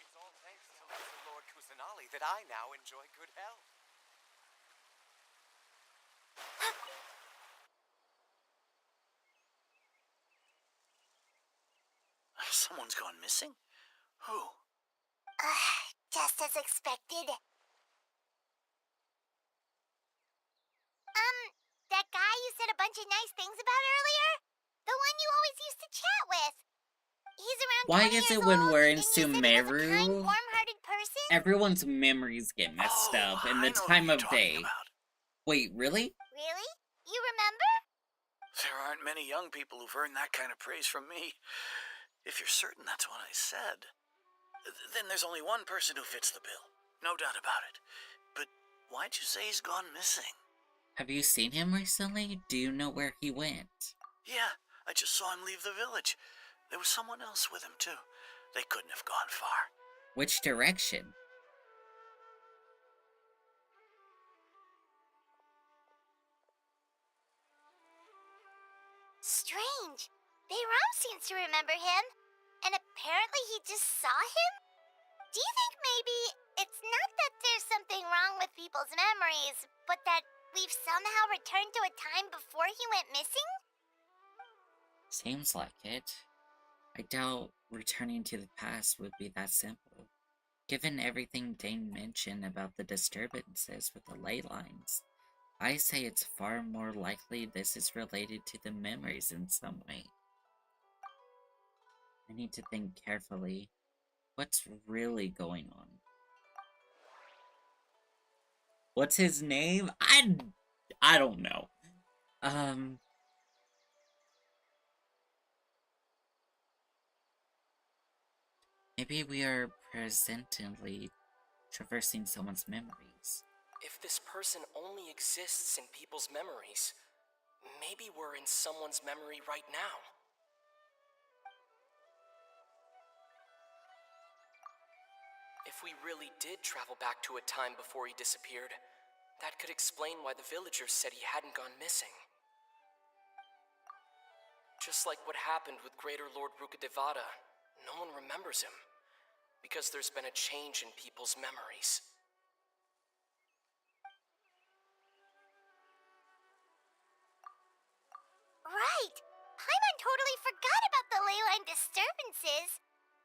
It's all thanks to Lesser Lord Kusanali that I now enjoy good health. Someone's gone missing? Who? Just as expected. That guy you said a bunch of nice things about earlier? The one you always used to chat with. He's around Why 20 is it years when old, we're in and you said he was a kind, Sumeru, warm-hearted person? everyone's memories get messed up in the I know time who of you're talking day? about. Wait, really? Really? You remember? There aren't many young people who've earned that kind of praise from me. If you're certain that's what I said, then there's only one person who fits the bill. No doubt about it. But why'd you say he's gone missing? Have you seen him recently? Do you know where he went? Yeah, I just saw him leave the village. There was someone else with him, too. They couldn't have gone far. Which direction? Strange. Bayram seems to remember him. And apparently he just saw him? Do you think maybe It's not that there's something wrong with people's memories, but that we've somehow returned to a time before he went missing? Seems like it. I doubt returning to the past would be that simple. Given everything Dane mentioned about the disturbances with the ley lines, I say it's far more likely this is related to the memories in some way. I need to think carefully. What's really going on? What's his name? I don't know. Maybe we are presently traversing someone's memories. If this person only exists in people's memories, maybe we're in someone's memory right now. If we really did travel back to a time before he disappeared, that could explain why the villagers said he hadn't gone missing. Just like what happened with Greater Lord Rukadevada, no one remembers him, because there's been a change in people's memories. Right! Paimon totally forgot about the leyline disturbances.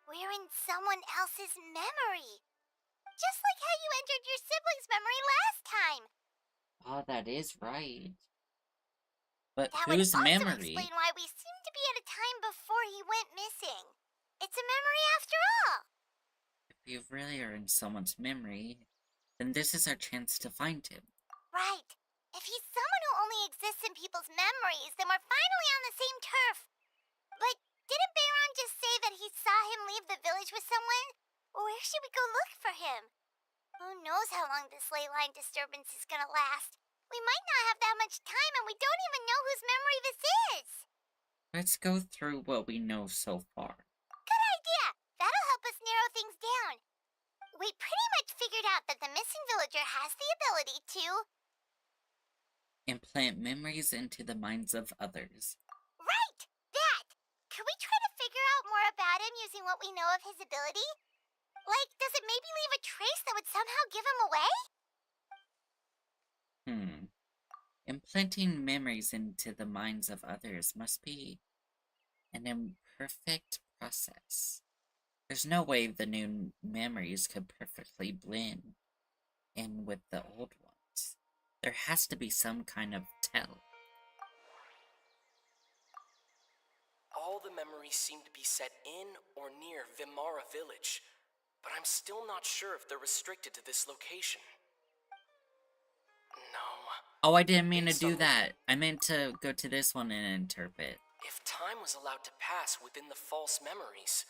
We're in someone else's memory. Just like how you entered your sibling's memory last time. Oh, that is right. But That whose would also memory? explain why we seem to be at a time before he went missing. It's a memory after all. If we really are in someone's memory, then this is our chance to find him. Right. If he's someone who only exists in people's memories, then we're finally on the same turf. But didn't Bayron just say that he saw him leave the village with someone? Where should we go look for him? Who knows how long this ley line disturbance is gonna last? We might not have that much time, and we don't even know whose memory this is. Let's go through what we know so far. Good idea. That'll help us narrow things down. We pretty much figured out that the missing villager has the ability to Implant memories into the minds of others. Right! That! Could we try to figure out more about him using what we know of his ability? Like, does it maybe leave a trace that would somehow give him away? Implanting memories into the minds of others must be an imperfect process. There's no way the new memories could perfectly blend in with the old ones. There has to be some kind of tell. All the memories seem to be set in or near Vimara village, but I'm still not sure if they're restricted to this location. No. Oh, I didn't mean to do that. I meant to go to this one and interpret. If time was allowed to pass within the false memories,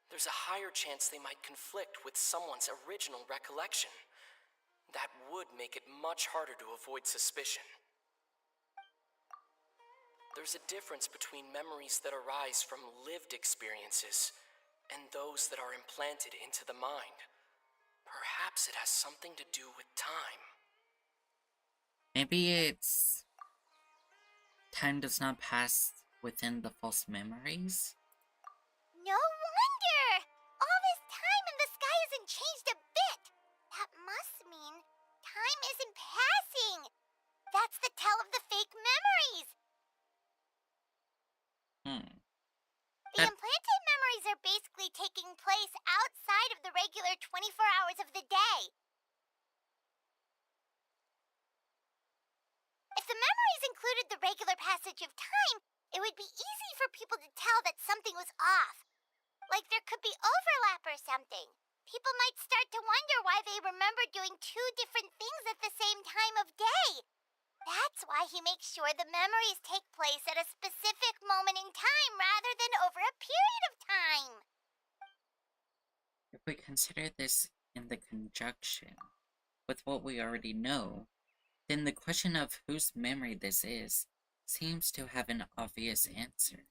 there's a higher chance they might conflict with someone's original recollection. That would make it much harder to avoid suspicion. There's a difference between memories that arise from lived experiences and those that are implanted into the mind. Perhaps it has something to do with time. Maybe it's... time does not pass within the false memories? No wonder! All this time and the sky hasn't changed a bit! That must mean time isn't passing! That's the tell of the fake memories! The implanted memories are basically taking place outside of the regular 24 hours of the day. If the memories included the regular passage of time, it would be easy for people to tell that something was off. Like there could be overlap or something. People might start to wonder why they remember doing two different things at the same time of day. That's why he makes sure the memories take place at a specific moment in time rather than over a period of time. If we consider this in the conjunction with what we already know, then the question of whose memory this is seems to have an obvious answer.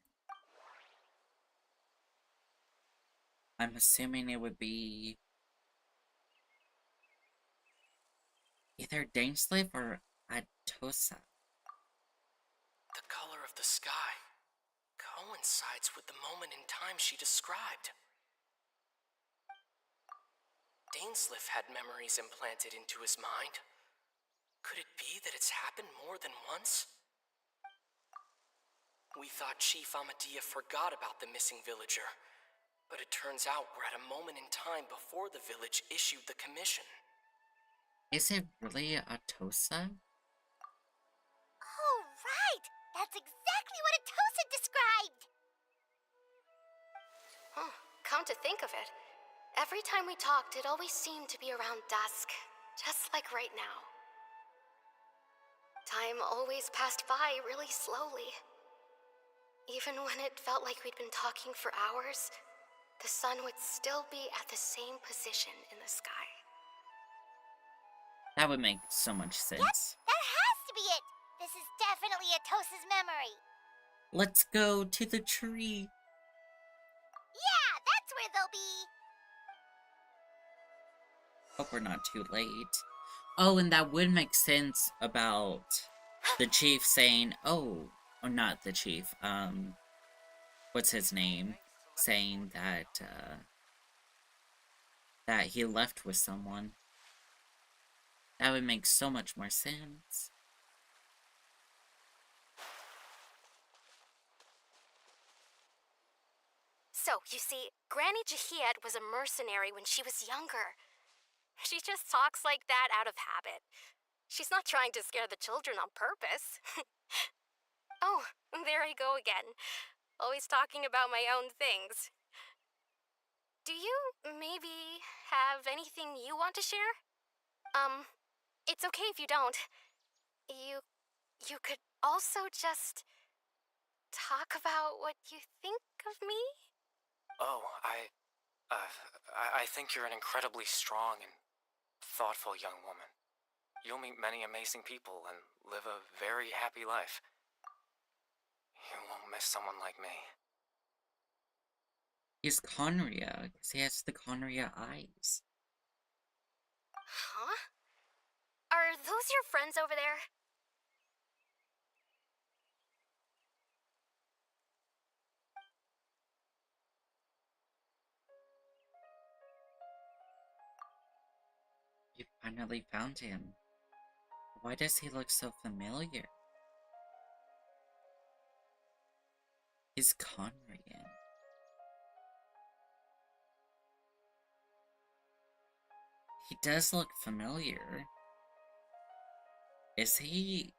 I'm assuming it would be either Dainsleif or Atosa. The color of the sky coincides with the moment in time she described. Dainsliff had memories implanted into his mind. Could it be that it's happened more than once? We thought Chief Amadea forgot about the missing villager, but it turns out we're at a moment in time before the village issued the commission. Is it really Atosa? Oh, right! That's exactly what Atosa described! Huh, come to think of it, every time we talked, it always seemed to be around dusk, just like right now. Time always passed by really slowly. Even when it felt like we'd been talking for hours, the sun would still be at the same position in the sky. That would make so much sense. Yep, that has to be it! This is definitely Atosa's memory. Let's go to the tree. Yeah, that's where they'll be. Hope we're not too late. Oh, and that would make sense about the chief saying, oh, not the chief, what's his name? Saying that, that he left with someone. That would make so much more sense. So, you see, Granny Jahiet was a mercenary when she was younger. She just talks like that out of habit. She's not trying to scare the children on purpose. Oh, there I go again. Always talking about my own things. Do you maybe have anything you want to share? It's okay if you don't. You could also just talk about what you think of me? Oh, I think you're an incredibly strong and thoughtful young woman. You'll meet many amazing people and live a very happy life. You won't miss someone like me. He's Conria, because he has the Conria eyes. Huh? Are those your friends over there? You finally found him. Why does he look so familiar? He's Conrian. He does look familiar. Is he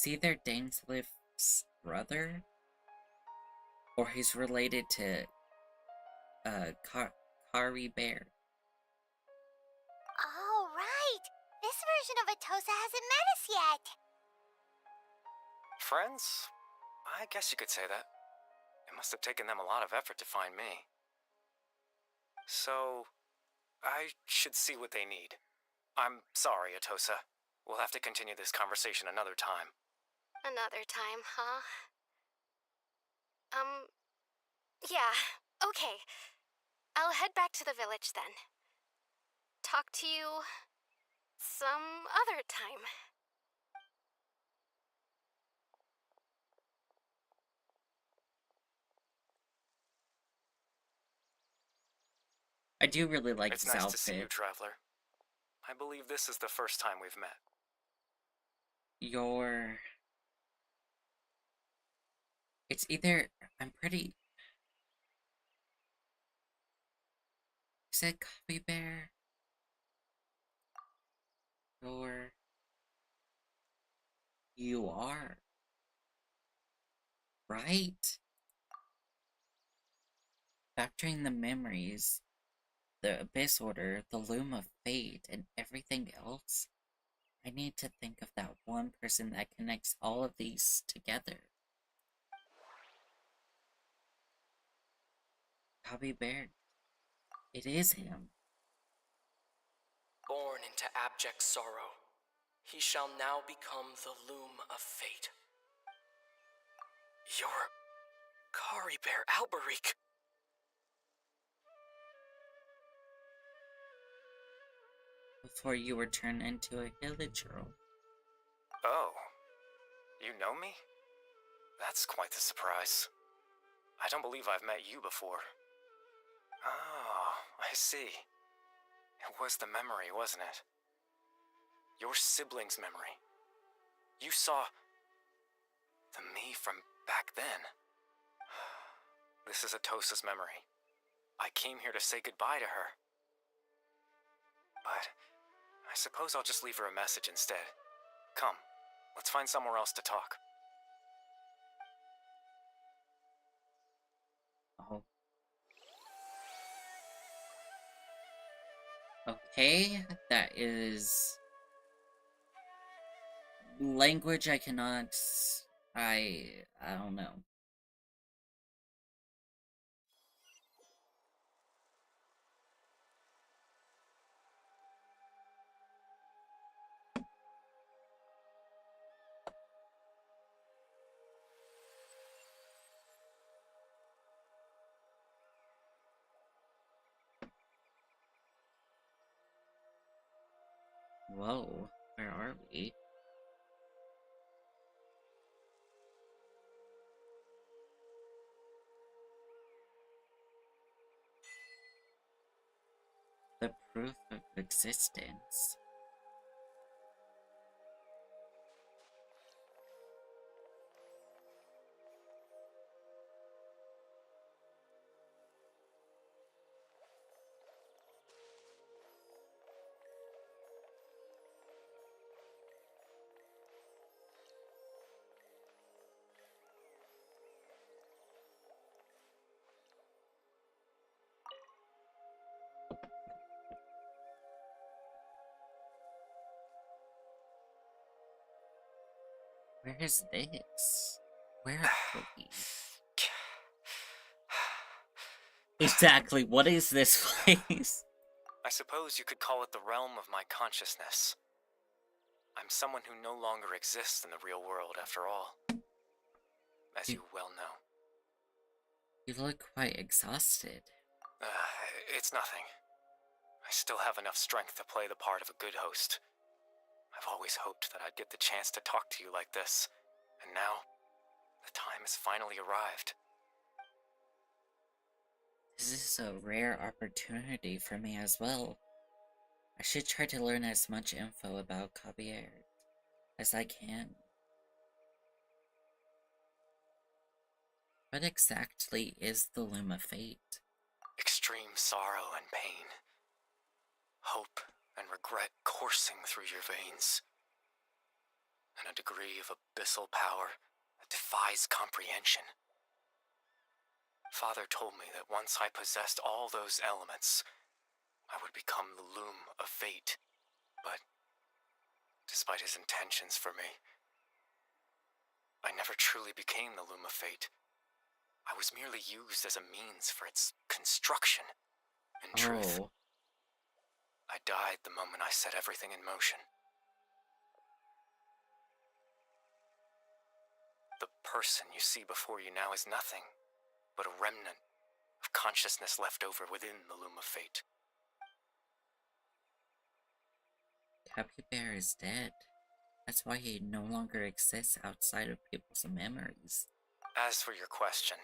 either Dainsliff's brother? Or he's related to Kari Bear. Oh, right! This version of Atosa hasn't met us yet. Friends? I guess you could say that. It must have taken them a lot of effort to find me. So, I should see what they need. I'm sorry, Atosa. We'll have to continue this conversation another time. Another time, huh? Yeah, okay. I'll head back to the village then. Talk to you some other time. I do really like It's his nice outfit. to see you, Traveler. I believe this is the first time we've met. It's either... I'm pretty... Is it Coffee Bear? You are. Right? Factoring the memories, the Abyss Order, the Loom of Fate, and everything else, I need to think of that one person that connects all of these together. Cubby Bear. It is him. Born into abject sorrow, he shall now become the Loom of Fate. You're Kari Bear Alberic. Before you were turned into a village girl. Oh, you know me? That's quite the surprise. I don't believe I've met you before. Oh, I see. It was the memory, wasn't it? Your sibling's memory. You saw the me from back then. This is Atosa's memory. I came here to say goodbye to her. But I suppose I'll just leave her a message instead. Come, let's find somewhere else to talk. Oh. Okay, that is language I cannot. I don't know. Whoa, where are we? The proof of existence. Where is this? Where are we? Exactly, what is this place? I suppose you could call it the realm of my consciousness. I'm someone who no longer exists in the real world, after all. As you well know. You look quite exhausted. It's nothing. I still have enough strength to play the part of a good host. I've always hoped that I'd get the chance to talk to you like this, and now, the time has finally arrived. This is a rare opportunity for me as well. I should try to learn as much info about Javier as I can. What exactly is the Loom of Fate? Extreme sorrow and pain. Hope and regret coursing through your veins. And a degree of abyssal power that defies comprehension. Father told me that once I possessed all those elements, I would become the Loom of Fate. But, despite his intentions for me, I never truly became the Loom of Fate. I was merely used as a means for its construction. In truth, I died the moment I set everything in motion. The person you see before you now is nothing but a remnant of consciousness left over within the Loom of Fate. Capybara is dead. That's why he no longer exists outside of people's memories. As for your question,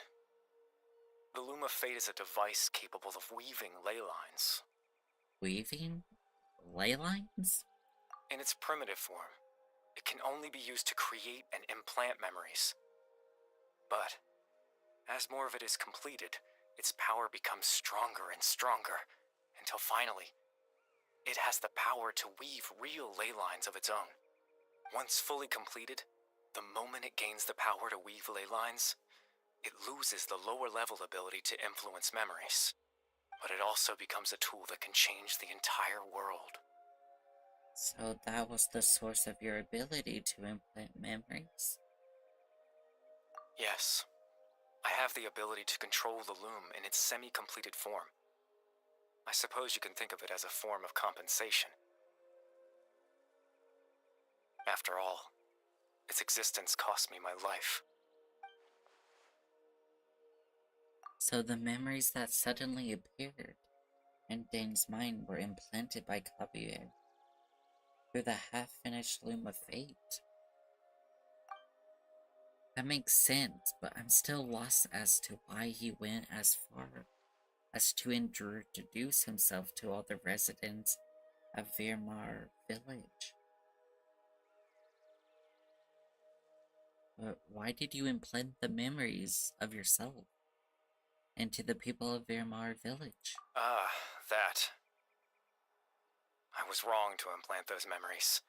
the Loom of Fate is a device capable of weaving ley lines. Weaving? Ley lines? In its primitive form, it can only be used to create and implant memories. But, as more of it is completed, its power becomes stronger and stronger, until finally, it has the power to weave real ley lines of its own. Once fully completed, the moment it gains the power to weave ley lines, it loses the lower level ability to influence memories. But it also becomes a tool that can change the entire world. So that was the source of your ability to implant memories? Yes. I have the ability to control the Loom in its semi-completed form. I suppose you can think of it as a form of compensation. After all, its existence cost me my life. So the memories that suddenly appeared in Dane's mind were implanted by Javier through the half-finished Loom of Fate. That makes sense, but I'm still lost as to why he went as far as to introduce himself to all the residents of Virmar village. But why did you implant the memories of yourself into the people of Virmar village? That. I was wrong to implant those memories.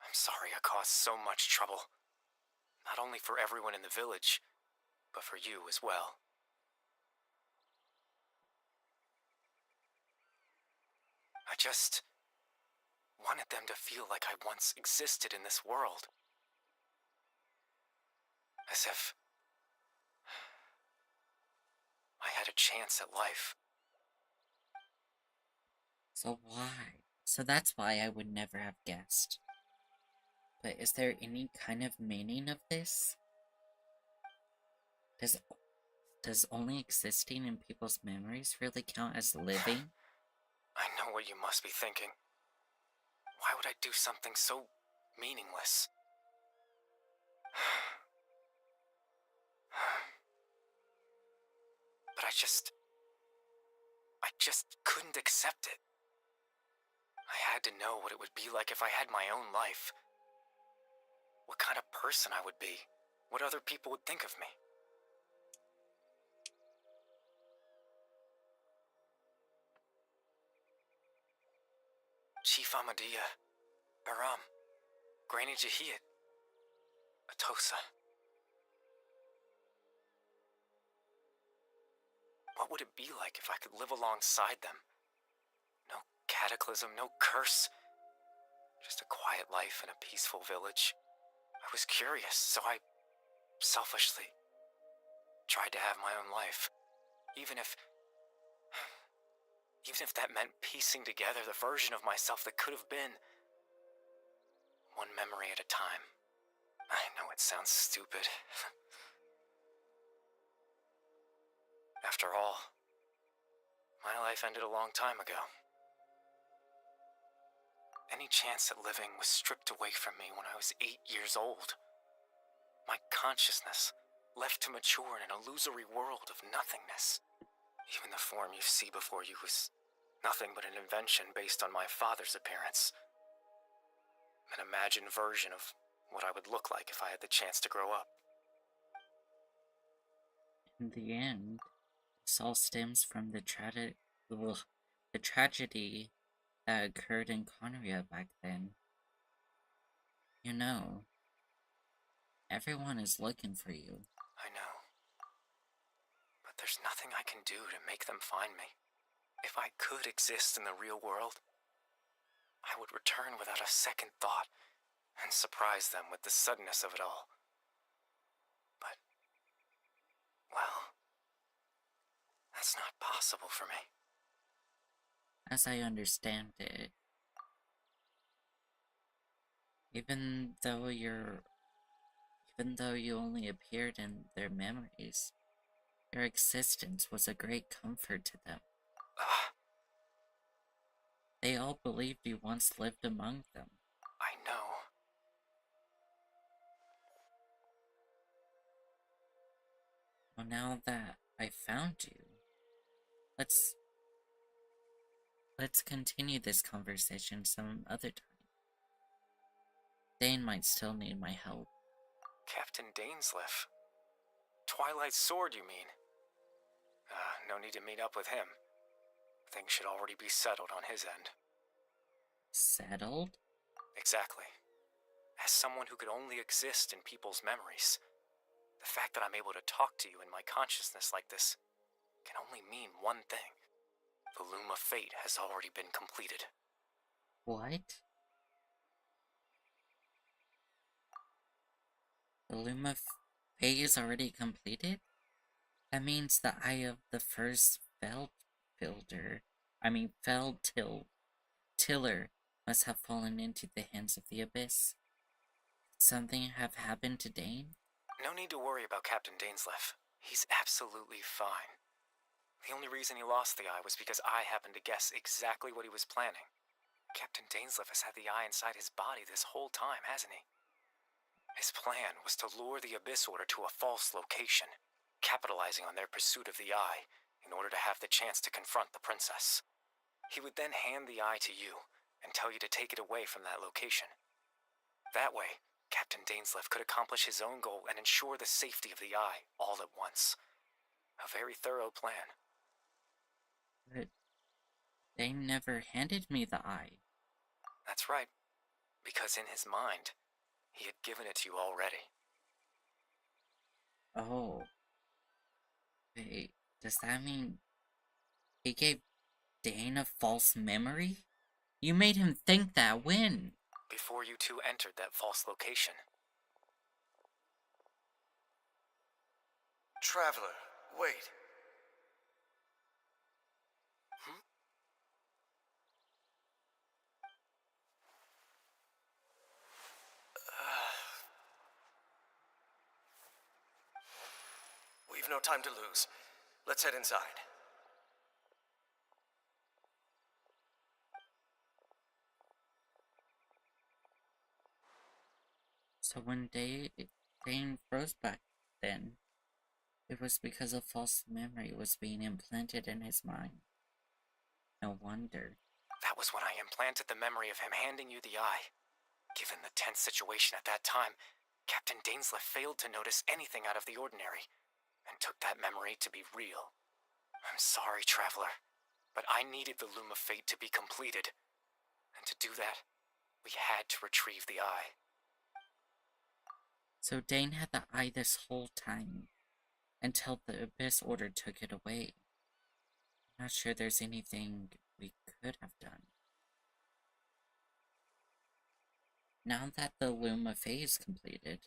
I'm sorry I caused so much trouble. Not only for everyone in the village, but for you as well. I just wanted them to feel like I once existed in this world. As if I had a chance at life. So why? So that's why I would never have guessed. But is there any kind of meaning of this? Does only existing in people's memories really count as living? I know what you must be thinking. Why would I do something so meaningless? But I just couldn't accept it. I had to know what it would be like if I had my own life. What kind of person I would be. What other people would think of me. Chief Amadia, Baram, Granny Jahiyat, Atosa. What would it be like if I could live alongside them? No cataclysm, no curse. Just a quiet life in a peaceful village. I was curious, so I selfishly tried to have my own life. Even if that meant piecing together the version of myself that could have been. One memory at a time. I know it sounds stupid. After all, my life ended a long time ago. Any chance at living was stripped away from me when I was 8 years old. My consciousness left to mature in an illusory world of nothingness. Even the form you see before you was nothing but an invention based on my father's appearance. An imagined version of what I would look like if I had the chance to grow up. In the end, this all stems from the tragedy that occurred in Conria back then. You know, everyone is looking for you. I know. But there's nothing I can do to make them find me. If I could exist in the real world, I would return without a second thought and surprise them with the suddenness of it all. But, well, that's not possible for me. As I understand it, even though you only appeared in their memories, your existence was a great comfort to them. They all believed you once lived among them. I know. Well, now that I found you, let's continue this conversation some other time. Dane might still need my help. Captain Dainsleif. Twilight Sword, you mean? No need to meet up with him. Things should already be settled on his end. Settled? Exactly. As someone who could only exist in people's memories, the fact that I'm able to talk to you in my consciousness like this can only mean one thing. The loom of fate has already been completed. What? The loom of fate is already completed? That means the eye of the first tiller must have fallen into the hands of the abyss. Something have happened to Dane? No need to worry about Captain Dainsleif. He's absolutely fine. The only reason he lost the eye was because I happened to guess exactly what he was planning. Captain Dainsleif has had the eye inside his body this whole time, hasn't he? His plan was to lure the Abyss Order to a false location, capitalizing on their pursuit of the eye, in order to have the chance to confront the princess. He would then hand the eye to you and tell you to take it away from that location. That way, Captain Dainsleif could accomplish his own goal and ensure the safety of the eye all at once. A very thorough plan. But they never handed me the eye. That's right, because in his mind, he had given it to you already. Oh. Wait, does that mean he gave Dane a false memory? You made him think that when? Before you two entered that false location. Traveler, wait. We've no time to lose. Let's head inside. So when Dane froze back then, it was because a false memory was being implanted in his mind. No wonder. That was when I implanted the memory of him handing you the eye. Given the tense situation at that time, Captain Dainsleif failed to notice anything out of the ordinary, and took that memory to be real. I'm sorry, Traveler, but I needed the Loom of Fate to be completed. And to do that, we had to retrieve the eye. So Dane had the eye this whole time, until the Abyss Order took it away. I'm not sure there's anything we could have done. Now that the Loom of Fate is completed,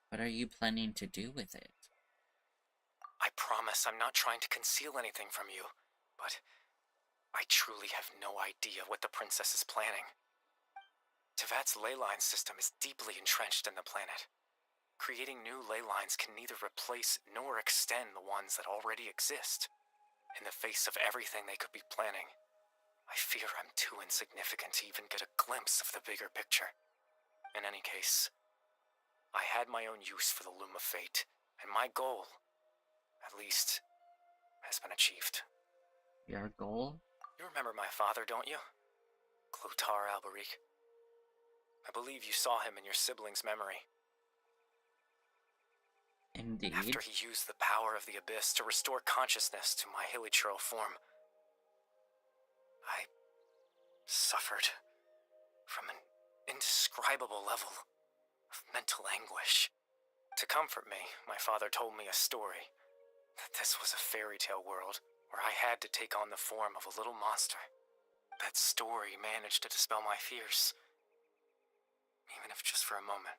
what are you planning to do with it? I promise I'm not trying to conceal anything from you, but I truly have no idea what the princess is planning. Tevat's ley line system is deeply entrenched in the planet. Creating new ley lines can neither replace nor extend the ones that already exist. In the face of everything they could be planning, I fear I'm too insignificant to even get a glimpse of the bigger picture. In any case, I had my own use for the Loom of Fate, and my goal, at least, has been achieved. Your goal? You remember my father, don't you? Clotar Alberic. I believe you saw him in your sibling's memory. Indeed. After he used the power of the Abyss to restore consciousness to my hilichurl form, I suffered from an indescribable level of mental anguish. To comfort me, my father told me a story, that this was a fairy tale world where I had to take on the form of a little monster. That story managed to dispel my fears, even if just for a moment.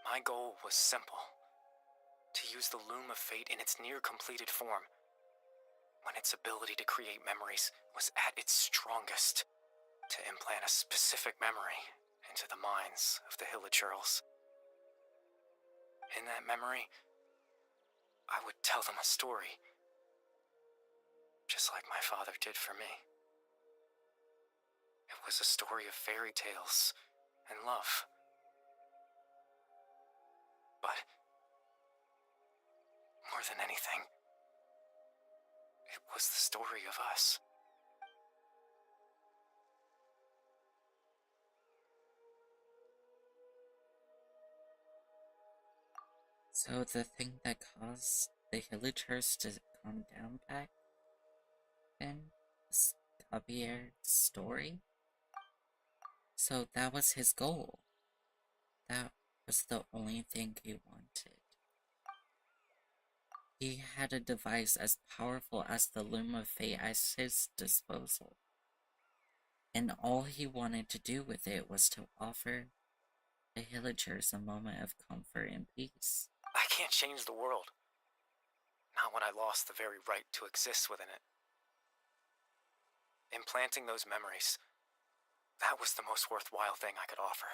My goal was simple: to use the Loom of Fate in its near-completed form, when its ability to create memories was at its strongest, to implant a specific memory into the minds of the hilichurls. In that memory, I would tell them a story, just like my father did for me. It was a story of fairy tales and love. But more than anything, it was the story of us. So the thing that caused the Hilichurls to calm down back then was Javier's story? So that was his goal. That was the only thing he wanted. He had a device as powerful as the Loom of Fate at his disposal. And all he wanted to do with it was to offer the Hilichurls a moment of comfort and peace. I can't change the world. Not when I lost the very right to exist within it. Implanting those memories, that was the most worthwhile thing I could offer.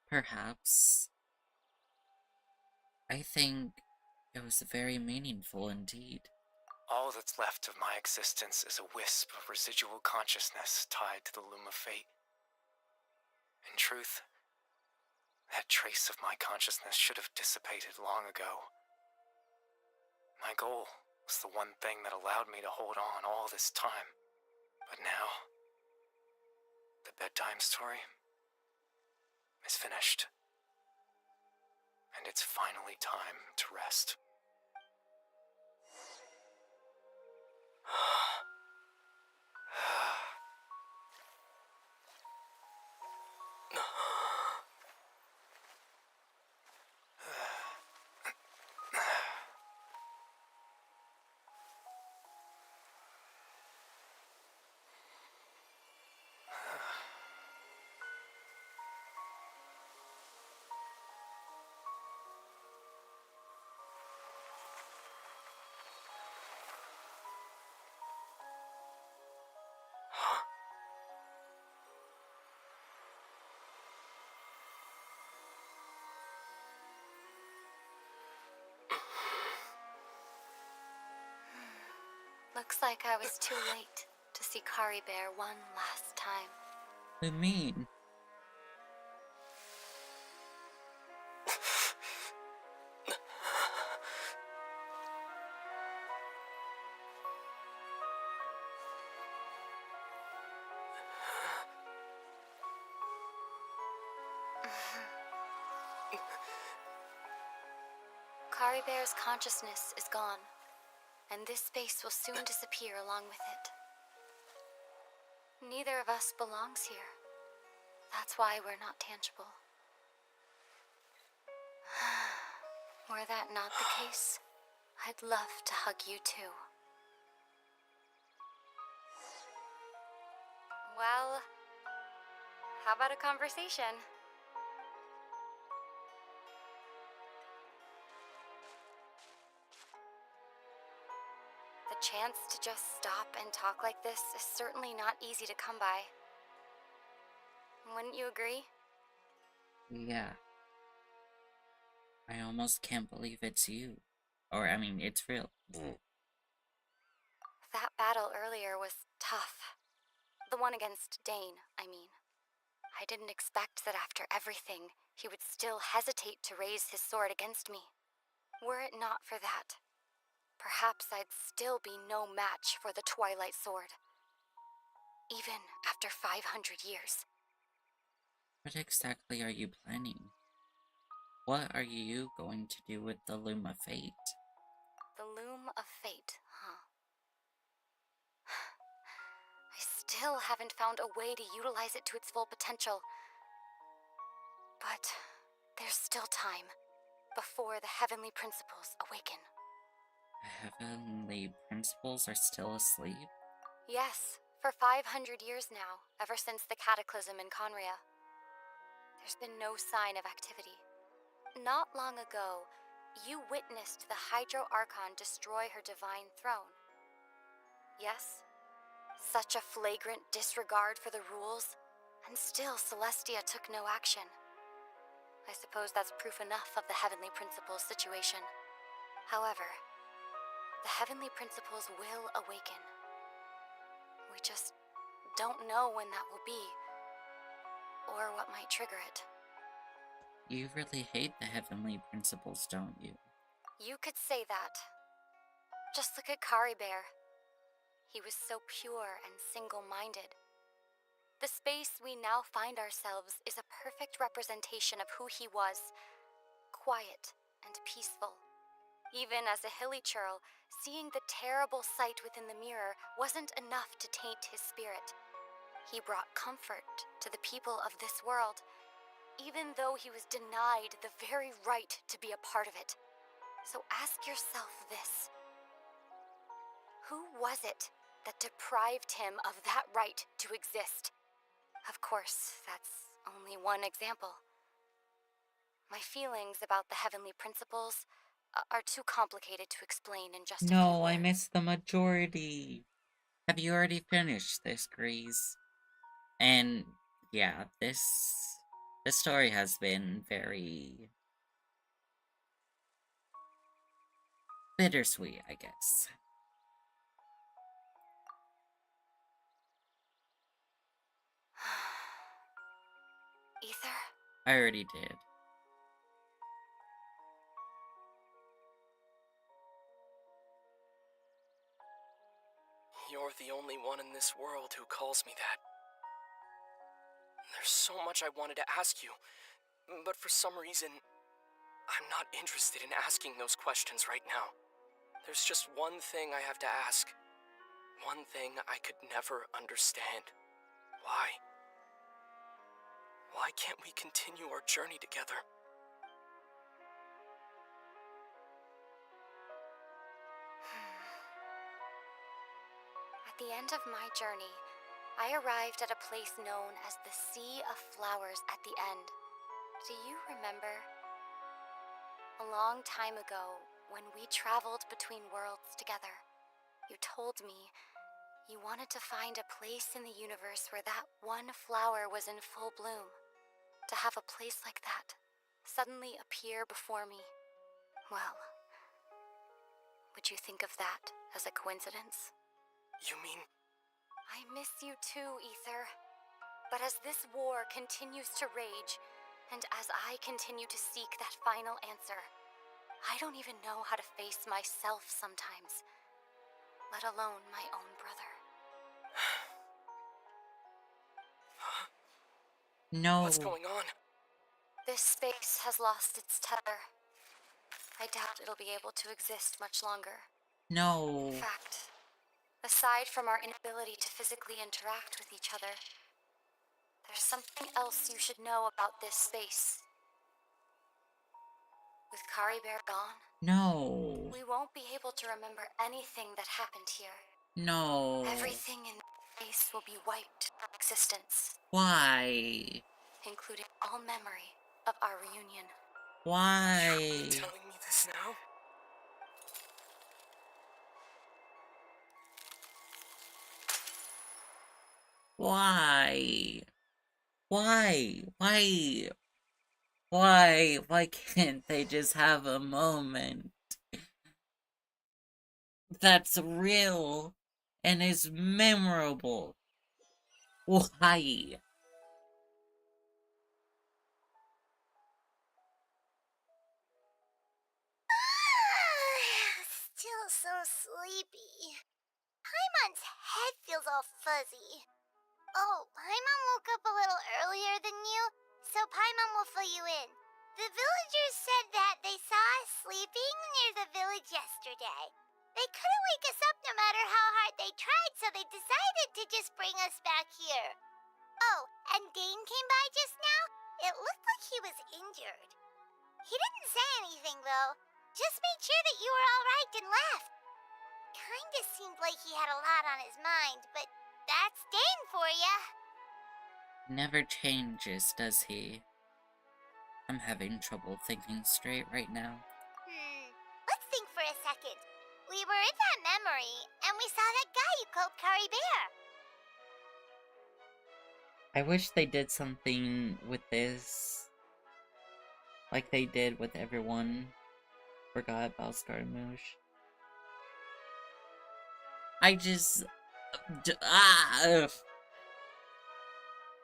Perhaps. I think it was very meaningful indeed. All that's left of my existence is a wisp of residual consciousness tied to the Loom of Fate. In truth, That trace of my consciousness should have dissipated long ago. My goal was the one thing that allowed me to hold on all this time. But now, the bedtime story is finished. And it's finally time to rest. Looks like I was too late to see Kari Bear one last time. What do you mean? Kari Bear's consciousness is gone, and this space will soon disappear along with it. Neither of us belongs here. That's why we're not tangible. Were that not the case, I'd love to hug you too. Well, how about a conversation? The chance to just stop and talk like this is certainly not easy to come by. Wouldn't you agree? Yeah. I almost can't believe it's you. Or, I mean, it's real. That battle earlier was tough. The one against Dane, I mean. I didn't expect that after everything, he would still hesitate to raise his sword against me. Were it not for that, perhaps I'd still be no match for the Twilight Sword. Even after 500 years. What exactly are you planning? What are you going to do with the Loom of Fate? The Loom of Fate, huh? I still haven't found a way to utilize it to its full potential. But there's still time before the heavenly principles awaken. The heavenly principles are still asleep? Yes, for 500 years now, ever since the cataclysm in Conria. There's been no sign of activity. Not long ago, you witnessed the Hydro Archon destroy her divine throne. Yes? Such a flagrant disregard for the rules, and still Celestia took no action. I suppose that's proof enough of the Heavenly Principles situation. However, the Heavenly Principles will awaken. We just don't know when that will be, or what might trigger it. You really hate the heavenly principles, don't you? You could say that. Just look at Kari Bear. He was so pure and single-minded. The space we now find ourselves is a perfect representation of who he was. Quiet and peaceful. Even as a hilly churl, seeing the terrible sight within the mirror wasn't enough to taint his spirit. He brought comfort to the people of this world, even though he was denied the very right to be a part of it. So ask yourself this. Who was it that deprived him of that right to exist? Of course, that's only one example. My feelings about the heavenly principles are too complicated to explain in just a few No, I words. missed the majority. Have you already finished this, Grease? And yeah, this story has been very bittersweet, I guess. Ether? I already did. only one in this world who calls me that. There's so much I wanted to ask you, but for some reason, I'm not interested in asking those questions right now. There's just one thing I have to ask. One thing I could never understand. Why? Why can't we continue our journey together? At the end of my journey, I arrived at a place known as the Sea of Flowers at the end. Do you remember? A long time ago, when we traveled between worlds together, you told me you wanted to find a place in the universe where that one flower was in full bloom. To have a place like that suddenly appear before me, well, would you think of that as a coincidence? You mean... I miss you too, Ether. But as this war continues to rage, and as I continue to seek that final answer, I don't even know how to face myself sometimes, let alone my own brother. No. What's going on? This space has lost its tether. I doubt it'll be able to exist much longer. No. In fact, aside from our inability to physically interact with each other, there's something else you should know about this space. With Kari Bear gone, No. we won't be able to remember anything that happened here. No. Everything in this space will be wiped from existence, Why? including all memory of our reunion. Why? You're telling me this now? Why? Why? Why can't they just have a moment that's real and is memorable? Why? Still so sleepy. Paimon's head feels all fuzzy. Oh, Paimon woke up a little earlier than you, so Paimon will fill you in. The villagers said that they saw us sleeping near the village yesterday. They couldn't wake us up no matter how hard they tried, so they decided to just bring us back here. Oh, and Dane came by just now. It looked like he was injured. He didn't say anything, though. Just made sure that you were all right and left. Kinda seemed like he had a lot on his mind, but that's Dane for ya. Never changes, does he? I'm having trouble thinking straight right now. Let's think for a second. We were in that memory, and we saw that guy you called Kari Bear. I wish they did something with this, like they did with everyone forgot about Scaramouche.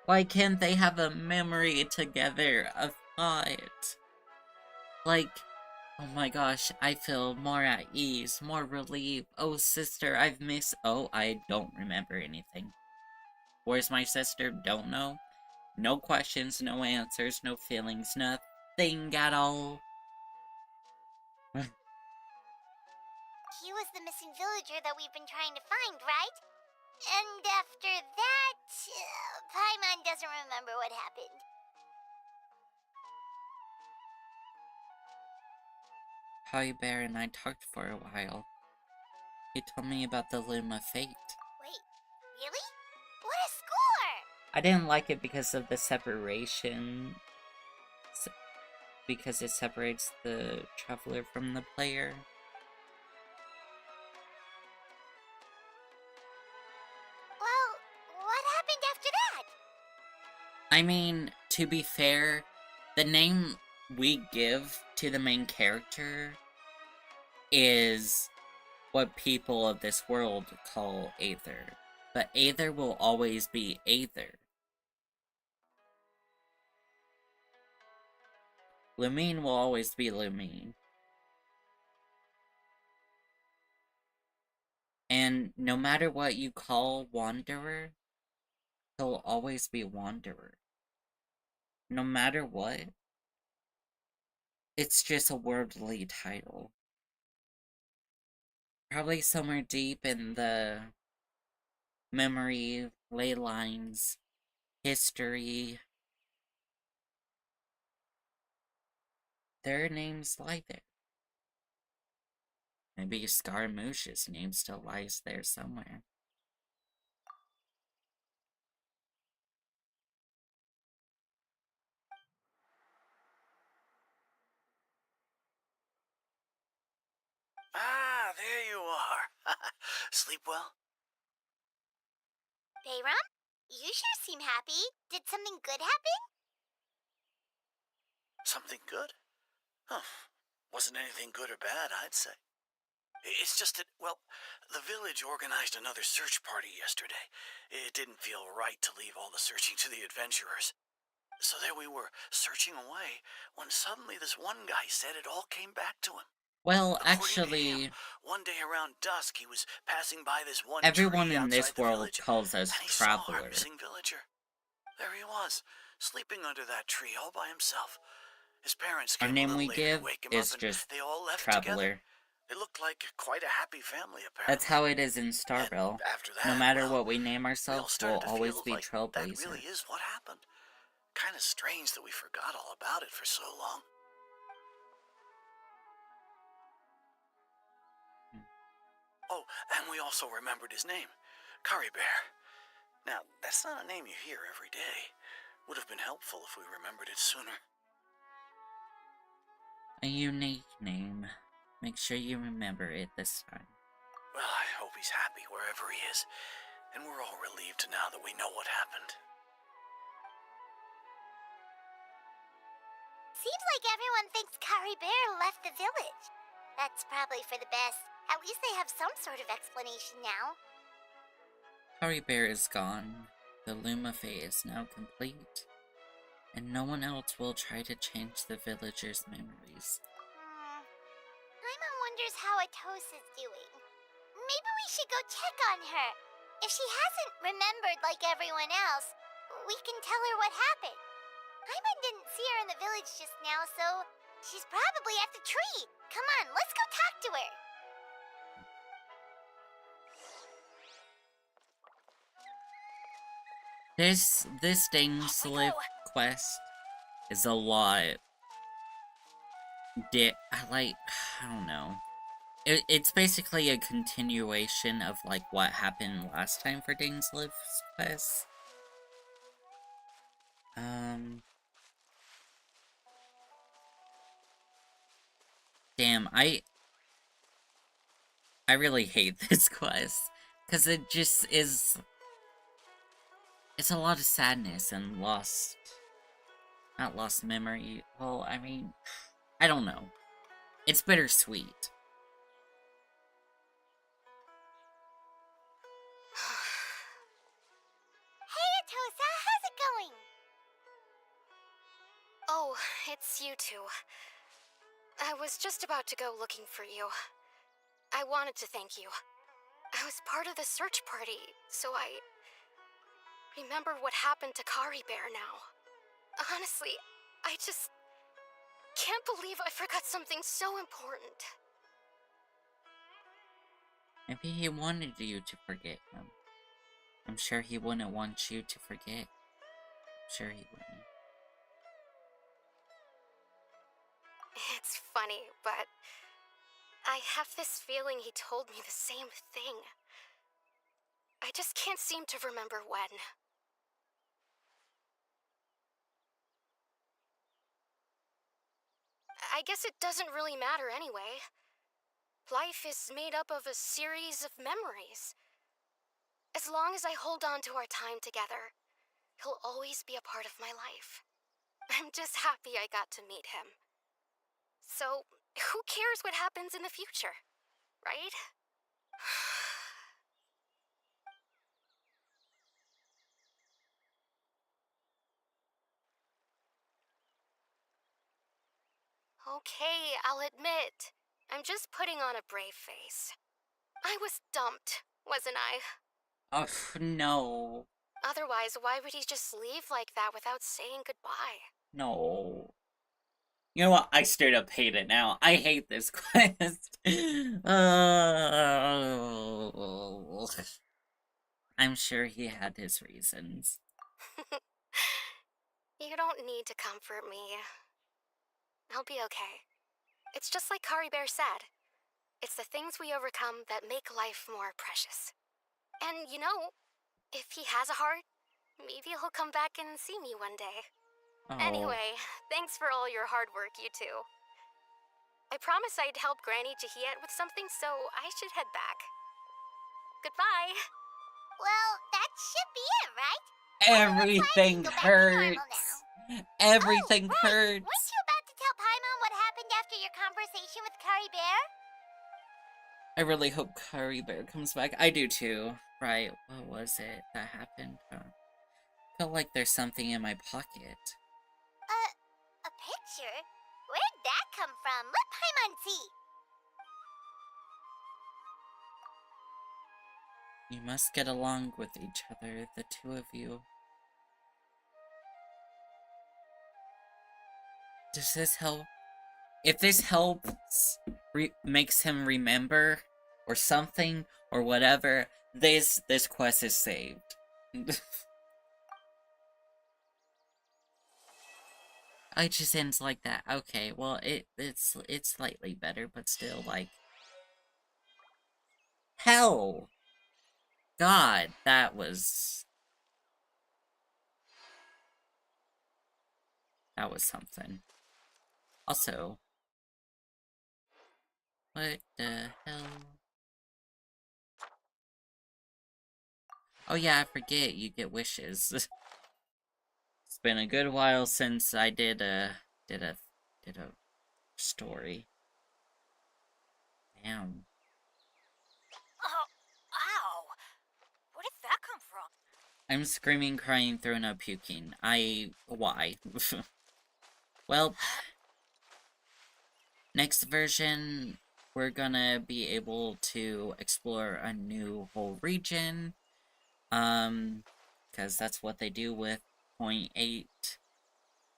Why can't they have a memory together, a thought? Like, oh my gosh, I feel more at ease, more relief. Oh, sister, I've missed. Oh, I don't remember anything. Where's my sister? Don't know. No questions, no answers, no feelings, nothing at all. He was the missing villager that we've been trying to find, right? And after that, Paimon doesn't remember what happened. Holly Bear and I talked for a while. He told me about the Loom of Fate. Wait, really? What a score! I didn't like it because of the separation. Because it separates the traveler from the player. Well, what happened after that? I mean, to be fair, the name we give to the main character is what people of this world call Aether. But Aether will always be Aether. Lumine will always be Lumine. And no matter what you call Wanderer, he'll always be Wanderer. No matter what, it's just a worldly title. Probably somewhere deep in the memory, ley lines, history, their names lie there. Maybe Scaramouche's name still lies there somewhere. Ah, there you are. Sleep well? Bayram, you sure seem happy. Did something good happen? Something good? Huh. Wasn't anything good or bad, I'd say. It's just that, well, the village organized another search party yesterday. It didn't feel right to leave all the searching to the adventurers. So there we were, searching away, when suddenly this one guy said it all came back to him. Well, According to actually, him, one day around dusk, he was passing by this one everyone tree in outside this the world village, calls us and he saw our Traveler. missing villager. There he was, sleeping under that tree all by himself. His parents Our came a name little we later to give wake him up, is and just they all left together. Traveler. It looked like quite a happy family, apparently. That's how it is in And Starbell. after that, No matter well, what we name we all ourselves, started we'll to always feel be like that Trailblazer. really is what happened. Kind of strange that we forgot all about it for so long. Oh, and we also remembered his name, Curry Bear. Now, that's not a name you hear every day. Would have been helpful if we remembered it sooner. A unique name. Make sure you remember it this time. Well, I hope he's happy wherever he is, and we're all relieved now that we know what happened. Seems like everyone thinks Curry Bear left the village. That's probably for the best. At least they have some sort of explanation now. Curry Bear is gone. The Lumafe is now complete. And no one else will try to change the villagers' memories. Paimon wonders how Atosa's doing. Maybe we should go check on her. If she hasn't remembered like everyone else, we can tell her what happened. Paimon didn't see her in the village just now, so she's probably at the tree. Come on, let's go talk to her. This Dang Slip quest is a lot. I don't know. It's basically a continuation of like what happened last time for Dang Slip's quest. Damn, I really hate this quest. Because it just is... It's a lot of sadness and lost... Not lost memory. Well, I mean... I don't know. It's bittersweet. Hey, Atosa, how's it going? Oh, it's you two. I was just about to go looking for you. I wanted to thank you. I was part of the search party, so I remember what happened to Kari Bear now. Honestly, I just can't believe I forgot something so important. Maybe he wanted you to forget him. I'm sure he wouldn't want you to forget. I'm sure he wouldn't. It's funny, but I have this feeling he told me the same thing. I just can't seem to remember when. I guess it doesn't really matter anyway. Life is made up of a series of memories. As long as I hold on to our time together, he'll always be a part of my life. I'm just happy I got to meet him. So, who cares what happens in the future, right? Okay, I'll admit, I'm just putting on a brave face. I was dumped, wasn't I? Oh, no. Otherwise, why would he just leave like that without saying goodbye? No. You know what? I straight up hate it now. I hate this quest. I'm sure he had his reasons. You don't need to comfort me. I'll be okay. It's just like Kari Bear said. It's the things we overcome that make life more precious. And you know, if he has a heart, maybe he'll come back and see me one day. Oh. Anyway, thanks for all your hard work, you two. I promised I'd help Granny Jahiet with something, so I should head back. Goodbye. Well, that should be it, right? Everything hurts. Everything hurts. Weren't you about to tell Paimon what happened after your conversation with Kari Bear? I really hope Kari Bear comes back. I do too. Right, what was it that happened? Felt like there's something in my pocket. A picture? Where'd that come from? Let Paimon see. You must get along with each other, the two of you. Does this help? If this helps, makes him remember, or something, or whatever, this quest is saved. It just ends like that. Okay, well, it's slightly better, but still, like... Hell! God, that was something. Also, what the hell? Oh yeah, I forget, you get wishes. It's been a good while since I did a story. Damn. Oh, ow! Where did that come from? I'm screaming, crying, throwing up, puking. Why? Well, next version, we're gonna be able to explore a new whole region. Because that's what they do with 0.8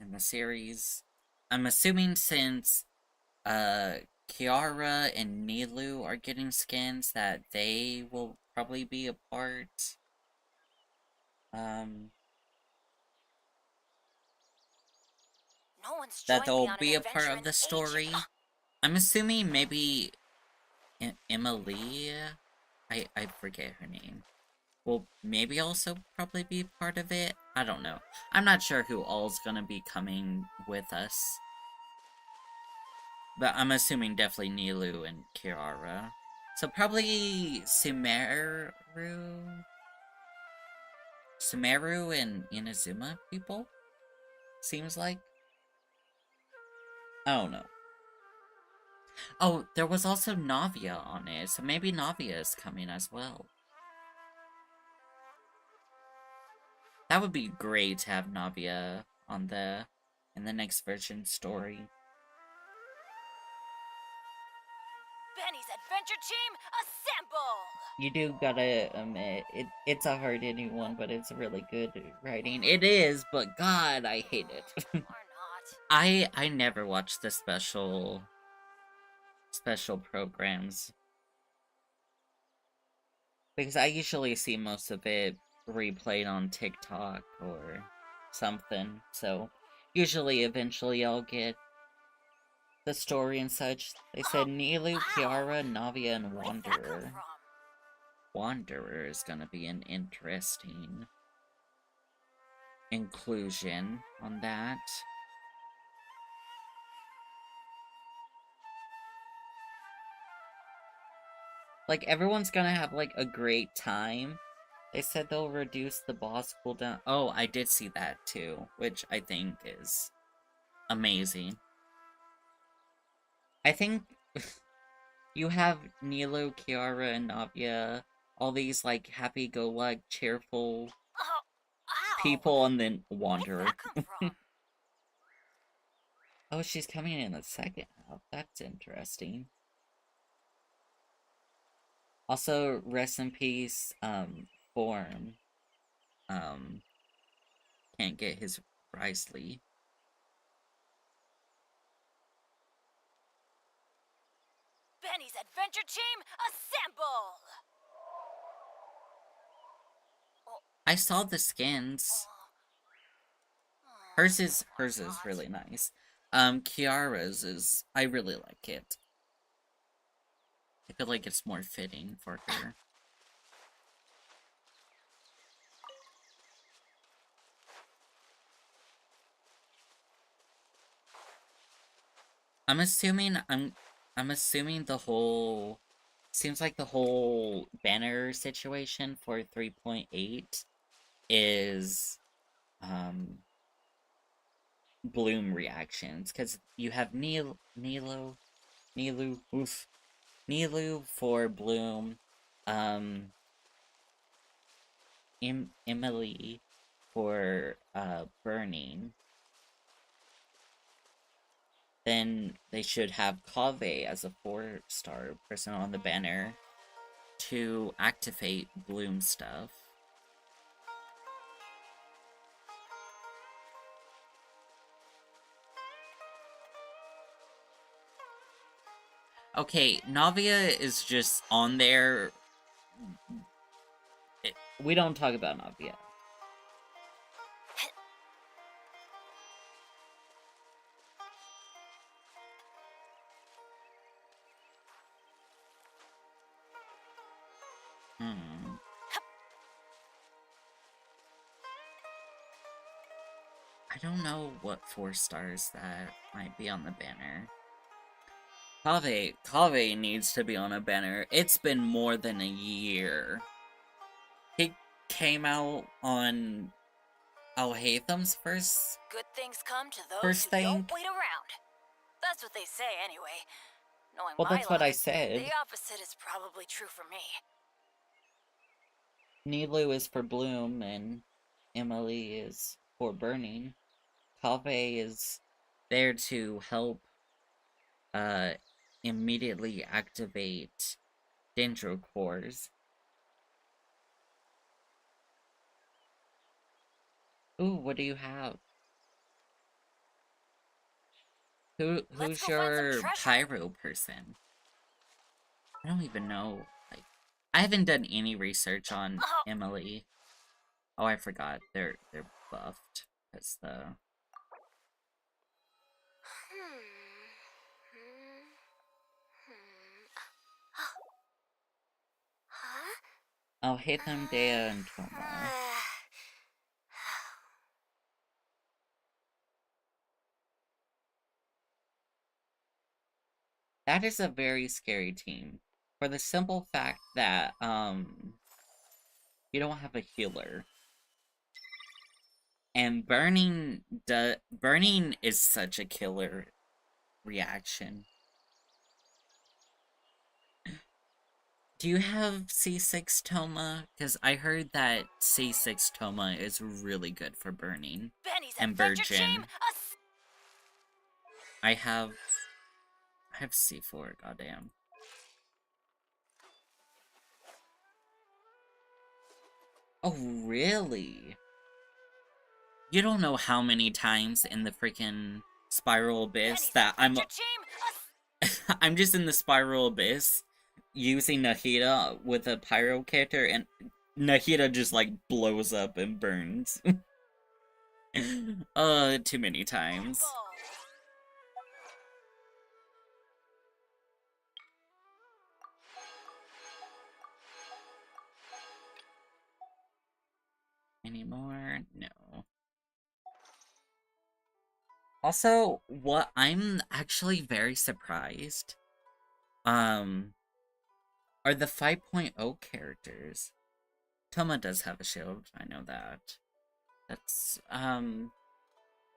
in the series. I'm assuming since, Kiara and Nilu are getting skins, that they will probably be a part. No one's That joined me they'll on be an a part adventure of in the story. ages. I'm assuming maybe Emily, I forget her name, will maybe also probably be part of it. I don't know. I'm not sure who all's gonna be coming with us. But I'm assuming definitely Nilu and Kiara. So probably Sumeru and Inazuma people? Seems like. I don't know. Oh, there was also Navia on it, so maybe Navia is coming as well. That would be great to have Navia on in the next version story. Benny's adventure team, assemble! You do gotta admit, it's a hard-hitting one, but it's really good writing. It is, but God, I hate it. Or not. I never watch the special programs. Because I usually see most of it replayed on TikTok or something, so usually eventually I'll get the story and such. They said Nilu, Kiara, Navia, and Wanderer. Wanderer is gonna be an interesting inclusion on that. Like, everyone's gonna have, like, a great time. They said they'll reduce the boss cooldown. Oh, I did see that too, which I think is amazing. I think you have Nilo, Kiara, and Navia, all these, like, happy-go-lucky, cheerful people, and then Wanderer. Oh, she's coming in the second half. That's interesting. Also, rest in peace, Form. Can't get his Risley. Benny's adventure team, assemble! I saw the skins. Hers is really nice. Kiara's is, I really like it. I feel like it's more fitting for her. I'm assuming the whole, seems like the whole banner situation for 3.8 is Bloom reactions, because you have Nilu for Bloom, Emily for Burning. Then they should have Kave as a 4-star person on the banner to activate Bloom stuff. Okay, Navia is just on there. We don't talk about Navia. I don't know what 4 stars that might be on the banner. Kave needs to be on a banner. It's been more than a year. He came out on Al-Haytham's first... Good things come to those first who thing. don't wait around. That's what they say anyway. Knowing Well, my that's what I luck, said. the opposite is probably true for me. Nilu is for Bloom, and Emily is for Burning. Kave is there to help immediately activate Dendro cores. Ooh, what do you have? Who's your pyro person? I don't even know. Like, I haven't done any research on Emily. Oh, I forgot. They're buffed. That's the... Oh, Haytham, Dea, and Toma. That is a very scary team. For the simple fact that, you don't have a healer. And Burning is such a killer reaction. Do you have C6 Toma? Because I heard that C6 Toma is really good for Burning. Benny's and Virgin. I have C4, goddamn. Oh, really? You don't know how many times in the freaking Spiral Abyss that I'm just in the Spiral Abyss using Nahida with a pyro character, and Nahida just like blows up and burns. Too many times. Anymore? No. Also, what I'm actually very surprised, are the 5.0 characters. Toma does have a shield, I know that. That's,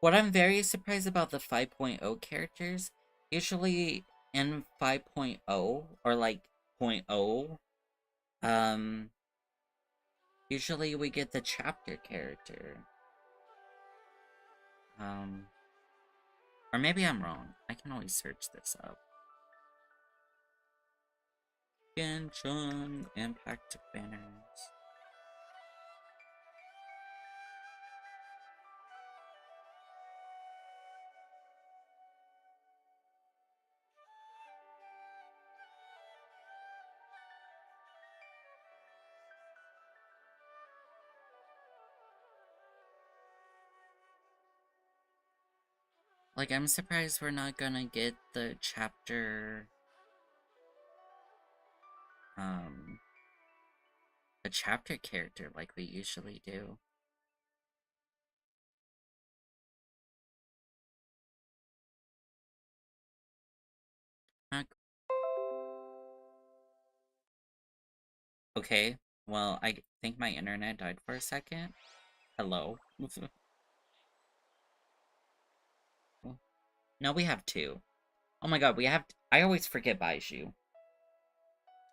what I'm very surprised about the 5.0 characters, usually in 5.0, or like 0.0, usually we get the chapter character. Or maybe I'm wrong. I can always search this up. Genshin Impact banners. Like, I'm surprised we're not gonna get the chapter, a chapter character like we usually do. Okay, well, I think my internet died for a second. Hello? No, we have two. Oh my god, I always forget Baiju.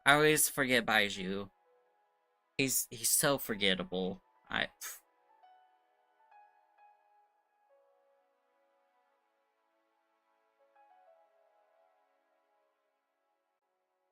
I always forget Baiju. He's so forgettable.